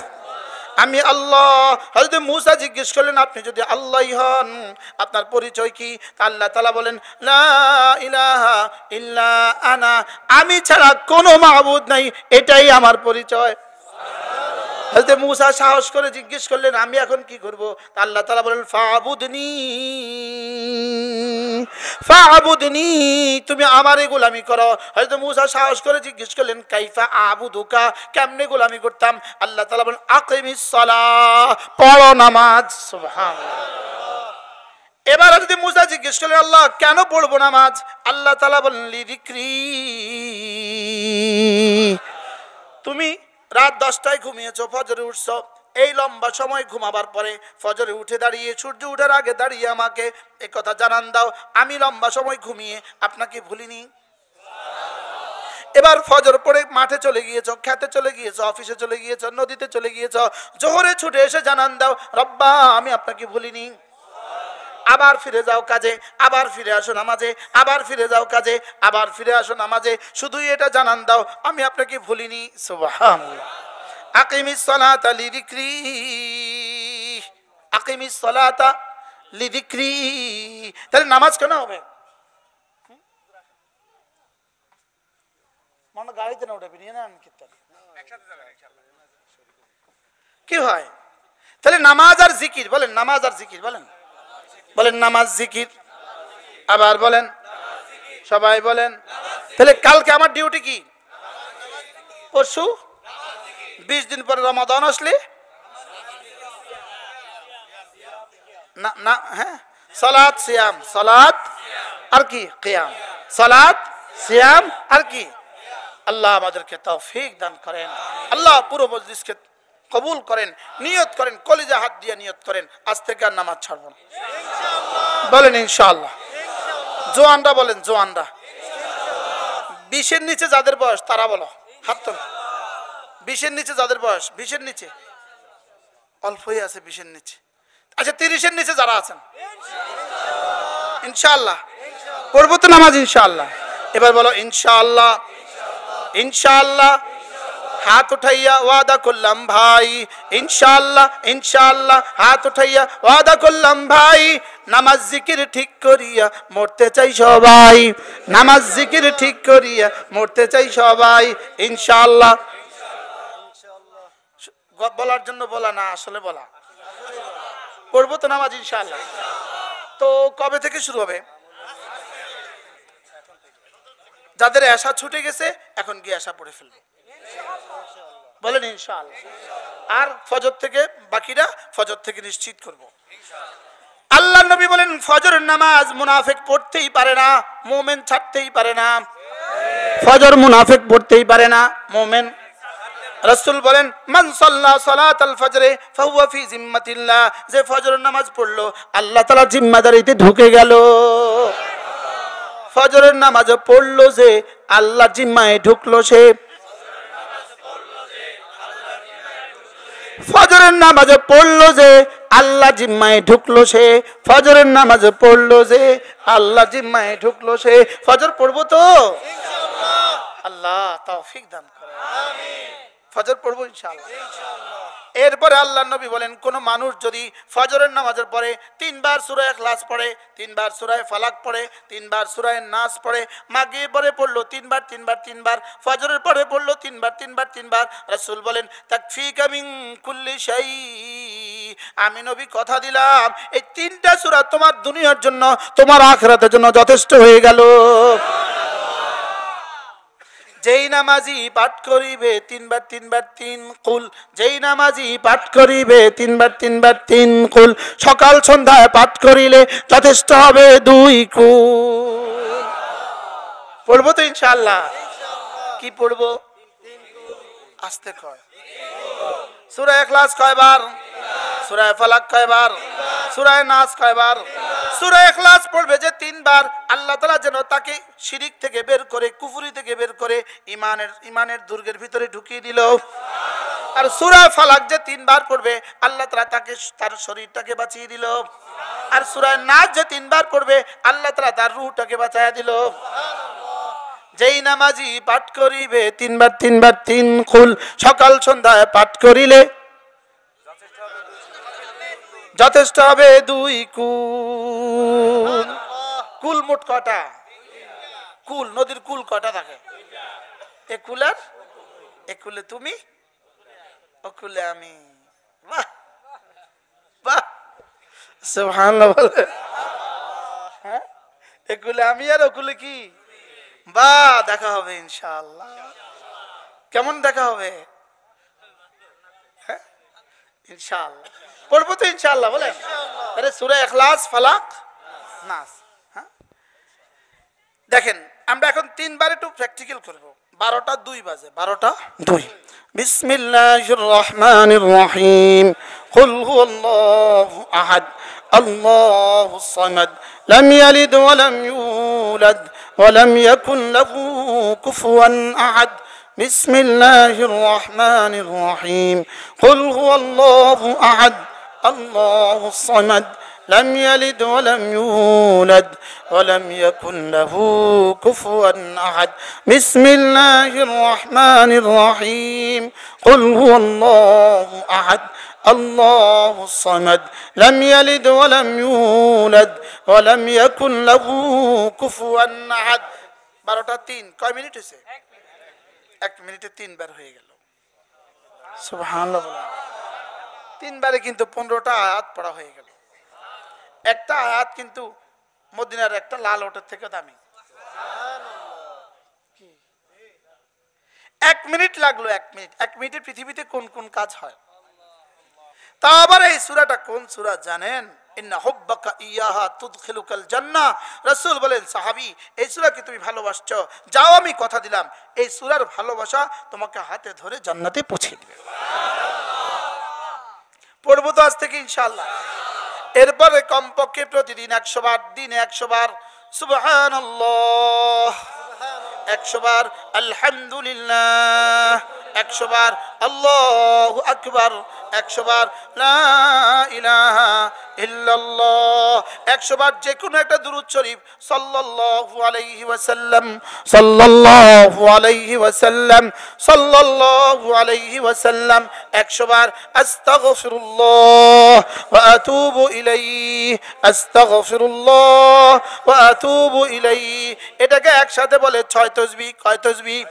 আমি আল্লাহ। হযরত মূসা জিজ্ঞেস করলেন, আপনি যদি আল্লাহই হন আপনার পরিচয় কি? আল্লাহ তাআলা বলেন, লা ইলাহা ইল্লা আনা, আমি ছাড়া কোনো মাবুদ নাই, এটাই আমার পরিচয়। হযরত মূসা সাহস করে জিজ্ঞেস করলেন, আমি এখন কি করব? আল্লাহ তাআলা বলেন, ফাবুদনি, ফাবুদনি, তুমি আমারই গোলামি করো। হযরত মূসা সাহস করে জিজ্ঞেস করলেন, কাইফা আবুদুকা, কেমনে গোলামি করতাম? আল্লাহ তাআলা বলেন, আকিমিস সালাহ, পড়ো নামাজ। সুবহানাল্লাহ। এবার হযরত মূসা জিজ্ঞেস করলেন, আল্লাহ কেন পড়বো নামাজ? আল্লাহ তাআলা বলেন, লিযিকরি, তুমি রাত 10টায় ঘুমিয়েছো, ফজরে উঠছো, এই লম্বা সময় ঘুমাবার পরে ফজরে উঠে দাঁড়িয়ে, সূর্য ওঠার আগে দাঁড়িয়ে আমাকে এই কথা জানান দাও, আমি লম্বা সময় ঘুমিয়ে আপনাকে ভুলিনি। এবার ফজর পড়ে মাঠে চলে গিয়েছো, খেতে চলে গিয়েছো, অফিসে চলে গিয়েছো, নদীতে চলে গিয়েছো, জোহরে ছুটে এসে জানান দাও, রব্বা আমি আপনাকে ভুলিনি। আবার ফিরে যাও কাজে, আবার ফিরে আসো নামাজে, আবার ফিরে যাও কাজে, আবার ফিরে আসো নামাজে। শুধুই এটা জানান দাও আমি আপনাকে ভুলিনি। সুবহানাল্লাহ। আকিমিস সালাতা লিযিকরি, আকিমিস সালাতা লিযিকরি। তাহলে নামাজ কেন হবে? মনে গাড়িতে না উঠে নিয়ে নেন কি হয়? তাহলে নামাজ আর জিকির বলেন, নামাজ আর জিকির বলেন, বলেন নামাজ জিকির। আবার বলেন, সবাই বলেন। তাহলে কালকে আমার ডিউটি কি? পরশু 20 দিন পরে রমাদান আসলে না না, হ্যাঁ, সালাত সিয়াম, সালাত আর কি কিয়াম, সালাত সিয়াম আর কি। আল্লাহ আমাদেরকে তৌফিক দান করেন। আল্লাহ পুরো মজলিসকে কবুল করেন। নিয়ত করেন, কলিজা হাত দিয়ে নিয়ত করেন, আজ থেকে আর নামাজ ছাড়ব না। বলেন ইনশাআল্লাহ। জোয়ানরা বলেন, জোয়ানরা 20-এর নিচে যাদের বয়স তারা বলো, হাত তোলো। 20-এর নিচে যাদের বয়স, 20-এর নিচে অল্পই আছে, 20-এর নিচে। আচ্ছা 30-এর নিচে যারা আছেন ইনশাআল্লাহ পড়বো তো নামাজ ইনশাআল্লাহ। এবার বলো ইনশাআল্লাহ, ইনশাআল্লাহ। হাত উঠাইয়া ওয়াদা করলাম ভাই, ইনশাআল্লাহ, ইনশাআল্লাহ। হাত উঠাইয়া ওয়াদা করলাম ভাই, নামাজ জিকির ঠিক করিয়া মরতে চাই সবাই, নামাজ জিকির ঠিক করিয়া মরতে চাই সবাই, ইনশাআল্লাহ। বলার জন্য বলা না, আসলে বলা। পড়বো তো নামাজ ইনশাআল্লাহ। তো কবে থেকে শুরু হবে? যাদের আশা ছুটে গেছে এখন গিয়ে আশা পড়ে ফেলবে, বলেন ইনশাআল্লাহ। আর ফজর থেকে বাকিরা ফজর থেকে নিশ্চিত করব। আল্লাহ নবী বলেন ফজরের নামাজ মুনাফিক পড়তেই পারে না, মুমিন ছাড়তেই পারে না। ফজর মুনাফিক পড়তেই পারে না, মুমিন। রাসূল বলেন মান সাল্লা সালাতাল ফজরে ফাহুয়া ফি জিম্মাতিল্লাহ, যে ফজরের নামাজ পড়লো আল্লাহ তাআলার জিম্মাদারিতে ঢুকে গেল। ফজরের নামাজ পড়লো যে আল্লাহ জিম্মায় ঢুকলো সে, ফজরের নামাজ পড়লো যে আল্লাহ জিম্মায় ঢুকলো সে, ফজরের নামাজ পড়লো যে আল্লাহ জিম্মায় ঢুকলো সে। ফজর পড়বো তো ইনশাআল্লাহ, আল্লাহ তৌফিক দান করেন, আমিন। ফজর পড়বো ইনশাআল্লাহ। এরপরে আল্লাহ নবী বলেন কোন মানুষ যদি ফজরের নামাজের পরে 3 বার সূরা ইখলাস পড়ে, 3 বার সূরা ফালাক পড়ে, 3 বার সূরা নাস পড়ে, মাগরিব পরে পড়লো 3 বার 3 বার 3 বার, ফজরের পরে পড়লো 3 বার 3 বার 3 বার, রাসূল বলেন তাকফিকা মিন কুল্লি শাই, আমি নবী কথা দিলাম এই 3টা সূরা তোমার দুনিয়ার জন্য, তোমার আখিরাতের জন্য যথেষ্ট হয়ে গেল। যেই নামাজি পাঠ করিবে 3 বার 3 বার 3 কুল, যেই নামাজি পাঠ করিবে 3 বার 3 বার 3 কুল, সকাল সন্ধ্যায় পাঠ করিলে যথেষ্ট হবে 2 কুল। পড়বো তো ইনশাআল্লাহ। কি পড়বো? 3 কুল। আস্তে কয়। সূরা ইখলাস কয়বার? সূরা ফালাক কয়বার? সূরা নাস কয়বার? সূরা ইখলাস পড়বে যে 3 বার, আল্লাহ তাআলা যেন তাকে শিরক থেকে বের করে, কুফরি থেকে বের করে ইমানের দুর্গের ভিতরে ঢুকিয়ে দিল। আর সূরা ফালাক যে 3 বার পড়বে আল্লাহ তাআলা তাকে তার শরীরটাকে বাঁচিয়ে দিল। আর সূরা নাস যে 3 বার পড়বে আল্লাহ তাআলা তার রূহটাকে বাঁচিয়ে দিল। যেই নামাজি পাঠ করিবে 3 বার 3 বার 3 কুল, সকাল সন্ধ্যায় পাঠ করিলে যথেষ্ট হবে 2 কুল। কুল মোট কটা? কুল, নদীর কুল কটা থাকে? এক কুলের, এক কুলে তুমি, ও কুলে আমি। বাহ বাহ, সুবহানাল্লাহ বলে। হ্যাঁ, এক কুলে আমি আর ও কুলে কি? বাহ, দেখা হবে ইনশাআল্লাহ। কেমন দেখা হবে? হ্যাঁ ইনশাআল্লাহ। পড়বো তো ইনশাআল্লাহ বলেন। আরে সূরা ইখলাস, ফালাক, নাস। হ্যাঁ দেখেন আমরা এখন 3 বার একটু প্র্যাকটিক্যাল করব। 12টা 2 বাজে, 12টা 2। বিসমিল্লাহির রহমানির রহিম। কুল হুয়াল্লাহু আহাদ আল্লাহুস সামাদ লাম ইয়ালিদ ওয়া লাম ইউলাদ ওয়া লাম ইয়াকুন লাহু কুফুয়ান আহাদ। বিসমিল্লাহির রহমানির রহিম। কুল হুয়াল্লাহু আহাদ আল্লাহুস সামাদ لم يلد ولم يولد ولم يكن له كفوا أحد بسم الله الرحمن الرحيم قل هو الله أحد الله الصمد لم يلد ولم يولد ولم يكن له كفوا أحد 12টা 3 কয় মিনিট হয়েছে 1 মিনিটে 3 বার হয়ে গেল সুবহানাল্লাহ 3 বারে কিন্তু 15টা আয়াত পড়া হয়ে গেল একটা আয়াত কিন্তু মদিনার একটা লাল ওটের থেকে দামি সুবহানাল্লাহ 1 মিনিট লাগলো 1 মিনিটে পৃথিবীতে কোন কোন কাজ হয় তা আবার এই সূরাটা কোন সূরা জানেন ইন্না হুব্বাকা ইয়াহা তুদখিলুকাল জান্নাহ রাসূল বলেন সাহাবী এই সূরা কি তুমি ভালোবাসছো যাও আমি কথা দিলাম এই সূরার ভালোবাসা তোমাকে হাতে ধরে জান্নাতে পৌঁছে দিবে সুবহানাল্লাহ পড়ব তো আজ থেকে ইনশাআল্লাহ এরপরে কমপক্ষে প্রতিদিন 100 বার দিনে 100 বার সুবহানাল্লাহ 100 বার আলহামদুলিল্লাহ 100 বার আল্লাহু আকবার 100 বার লা ইলাহা ইল্লাল্লাহ 100 বার যে কোনো একটা দুরূদ শরীফ সাল্লাল্লাহু আলাইহি ওয়াসাল্লাম সাল্লাল্লাহু আলাইহি ওয়াসাল্লাম সাল্লাল্লাহু আলাইহি ওয়াসাল্লাম 100 বার আস্তাগফিরুল্লাহ ওয়া আতুবু ইলাইহি আস্তাগফিরুল্লাহ ওয়া আতুবু ইলাইহি এটাকে একসাথে বলে 6 তাসবিহ কয় তাসবিহ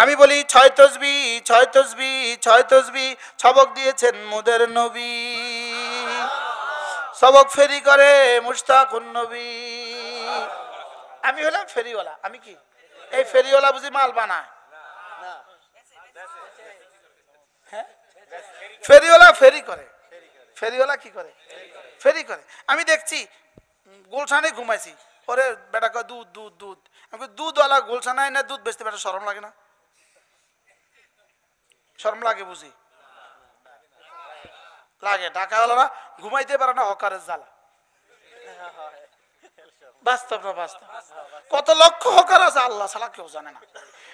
আমি বলি 6 তাসবিহ 6 তাসবিহ 6 তাসবিহ সবক দিয়েছেন মোদের নবী সবক ফেরি করে মুশতাকুন নবী আমি হলাম ফেরিওয়ালা আমি কি এই ফেরিওয়ালা বুঝি মাল বানায় না হ্যাঁ ফেরিওয়ালা ফেরি করে ফেরিওয়ালা কি করে ফেরি করে আমি দেখছি গুলশানে ঘুমাইছি ওরে বেটা কয় দুধ দুধ দুধ আমি দুধওয়ালা গুলশানায় না দুধ বেচতে বেটা শরম লাগে না শরম লাগে বুঝি লাগে ঢাকাওয়ালারা ঘুমাইতে পারে না হকারের জ্বালা বাস্তব না বাস্তব কত লক্ষ হকার আছে আল্লাহ ছাড়া কেউ জানে না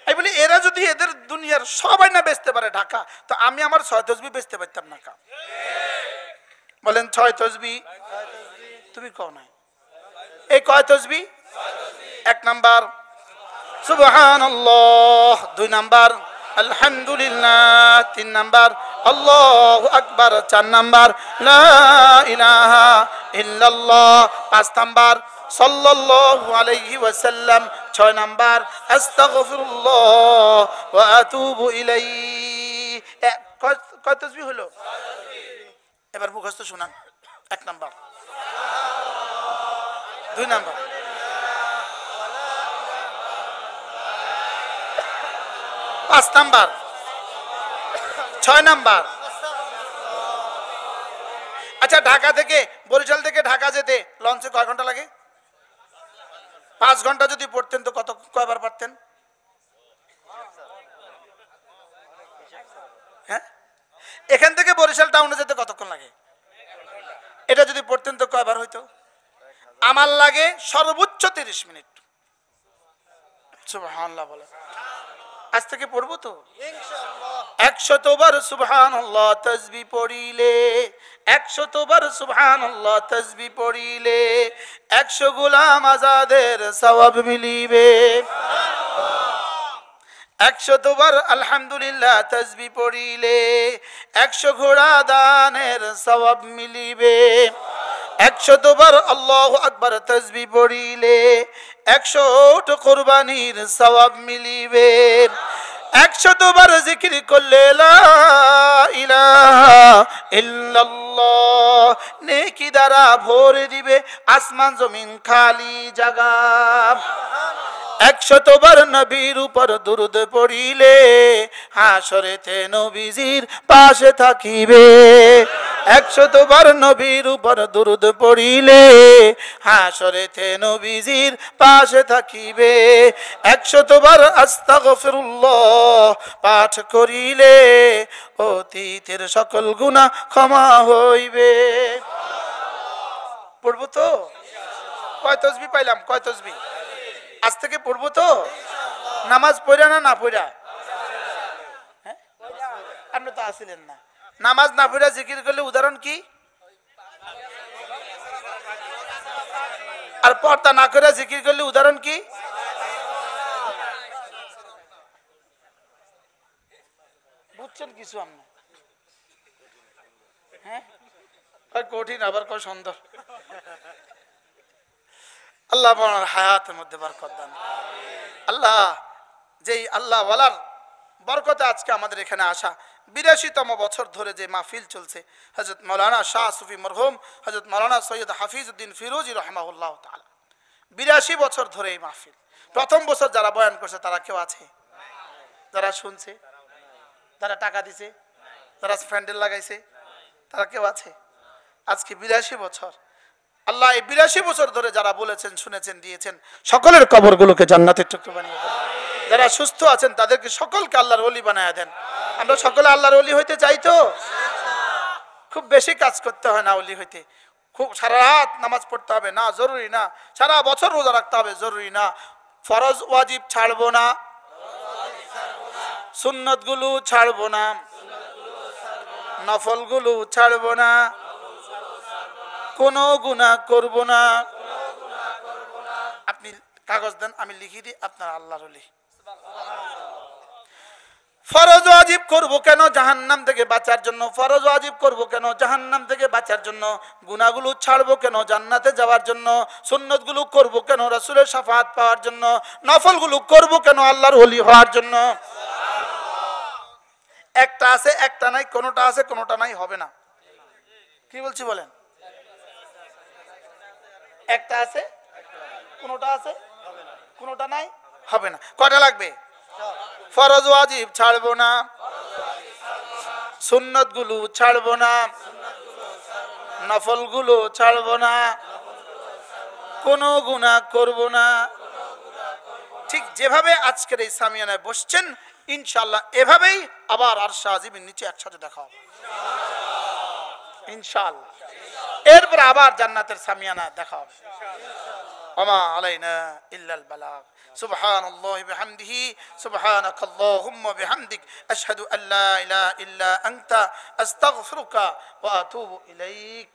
এই বলি এরা যদি এদের দুনিয়ার সবাই না বেচতে পারে ঢাকা তো আমি আমার 6 তাসবিহ বেচতে পারতাম না কা বলেন 6 তাসবিহ তুমি কও না এই কয় তাসবিহ 1 নাম্বার সুবহানাল্লাহ 2 নাম্বার আলহামদুলিল্লাহ 3 নাম্বার আল্লাহু আকবার 4 নাম্বার লা ইলাহা ইল্লাল্লাহ 5 নাম্বার সাল্লাল্লাহু আলাইহি ওয়াসাল্লাম 6 নাম্বার আস্তাগফিরুল্লাহ ওয়া আতুবু ইলাইহি কয় তাসবিহ হলো এবার মুখস্থ শুনান 1 নাম্বার 2 নাম্বার 5 নাম্বার 6 নাম্বার আচ্ছা ঢাকা থেকে বরিশাল থেকে ঢাকা যেতে লঞ্চে কয় ঘন্টা লাগে 5 ঘন্টা যদি পড়তেন তো কয়বার পারতেন হ্যাঁ এখান থেকে বরিশাল টাউনে যেতে কতক্ষণ লাগে এটা যদি পড়তেন তো কয়বার হইতো আমার লাগে সর্বোচ্চ 30 মিনিট সুবহানাল্লাহ বলে আজ থেকে পড়বো তো ইনশাআল্লাহ 100 বার সুবহানাল্লাহ তাসবিহ পড়িলে 100 বার সুবহানাল্লাহ তাসবিহ পড়িলে 100 গোলাম আজাদের সওয়াব মিলিবে সুবহানাল্লাহ 100 বার আলহামদুলিল্লাহ তাসবিহ পড়িলে 100 ঘোড়া দানের সওয়াব মিলিবে 100 বার আল্লাহু আকবার তাসবিহ পড়িলে 100 ওট কুরবানির সওয়াব মিলিবে 100 বার জিকির করলে লা ইলাহা ইল্লাল্লাহ নেকি দ্বারা ভরে দিবে আসমান জমিন খালি জায়গা 100 বার নবীর উপর দুরূদ পড়িলে হাসরেতে নবীজির পাশে থাকিবে 100 বার নবীর উপর দুরূদ পড়িলে হাসরেতে নবীজির পাশে থাকিবে 100 বার আস্তাগফিরুল্লাহ পাঠ করিলে অতীতের সকল গুনাহ ক্ষমা হইবে পড়বো তো কয় তাসবিহ পাইলাম কয় তাসবিহ আজ থেকে পড়বো তো নামাজ পড়া না পড়া হ্যাঁ আপনি তো আসিলেন না নামাজ না পড়া জিকির করলে উদাহরণ কি আর পর্দা না করে জিকির করলে উদাহরণ কি? বুঝছেন কিছু আপনি? হ্যাঁ, কঠিন আবার কয় সুন্দর। আল্লাহ আপনার হায়াতের মধ্যে বরকত দান। আল্লাহ যেই আল্লাহ ওয়ালার বরকতে আজকে আমাদের এখানে আসা 82তম বছর ধরে যে মাহফিল চলছে, হযরত মাওলানা শাহ সুফি মরহুম হযরত মাওলানা সৈয়দ হাফিজউদ্দিন ফিরোজী রাহিমাহুল্লাহ তাআলা 82 বছর ধরে এই মাহফিল। প্রথম বছর যারা বয়ান করছে তারা কেউ আছে? যারা শুনছে, যারা টাকা দিছে, যারা প্যান্ডেল লাগাইছে, তারা কেউ আছে? আজকে 82 বছর। আল্লাহ এই 82 বছর ধরে যারা বলেছেন, শুনেছেন, দিয়েছেন, সকলের কবরগুলোকে জান্নাতের টুকরো বানিয়ে দেন। যারা সুস্থ আছেন তাদেরকে সকলকে আল্লাহর ওলি বানায় দেন। আমরা সকলে আল্লাহর ওলি হইতে চাই তো? খুব বেশি কাজ করতে হয় না ওলি হইতে। খুব সারা রাত নামাজ পড়তে হবে না, জরুরি না। সারা বছর রোজা রাখতে হবে, জরুরি না। ফরজ ওয়াজিব ছাড়বো না, সুন্নতগুলো ছাড়বো না, নফলগুলো ছাড়বো না, কোনো গুনাহ করব না। আপনি কাগজ দেন, আমি লিখি দিই আপনার আল্লাহর ওলি। ফরজ ওয়াজিব করব কেন? জাহান্নাম থেকে বাঁচার জন্য। ফরজ ওয়াজিব করব কেন? জাহান্নাম থেকে বাঁচার জন্য। গুনাহগুলো ছাড়বো কেন? জান্নাতে যাওয়ার জন্য। সুন্নতগুলো করব কেন? রাসূলের শাফাআত পাওয়ার জন্য। নফলগুলো করব কেন? আল্লাহর ওলি হওয়ার জন্য। একটা আছে একটা নাই, কোনোটা আছে কোনোটা নাই, হবে না। কি বলছি বলেন? একটা আছে কোনোটা আছে কোনোটা নাই, হবে না। কয়টা লাগবে? ফরজ ওয়াজিব ছাড়বো না, সুন্নতগুলো ছাড়বো না, নফলগুলো ছাড়বো না, কোনো গুনাহ করব না। ঠিক যেভাবে আজকের এই সামিয়ানায় বসছেন, ইনশাআল্লাহ এভাবেই আবার আরশে আজিমের নিচে একসাথে দেখা হবে ইনশাআল্লাহ। এরপর আবার জান্নাতের সামিয়ানা দেখা হবে। ওমা আলাইনা ইল্লাল বালাগ। সুবহানাল্লাহি বিহামদিহি, সুবহানাকাল্লাহুম্মা বিহামদিক, আশহাদু আল্লা ইলাহা ইল্লা আনতা, আস্তাগফিরুকা ওয়া আতুবু ইলাইক।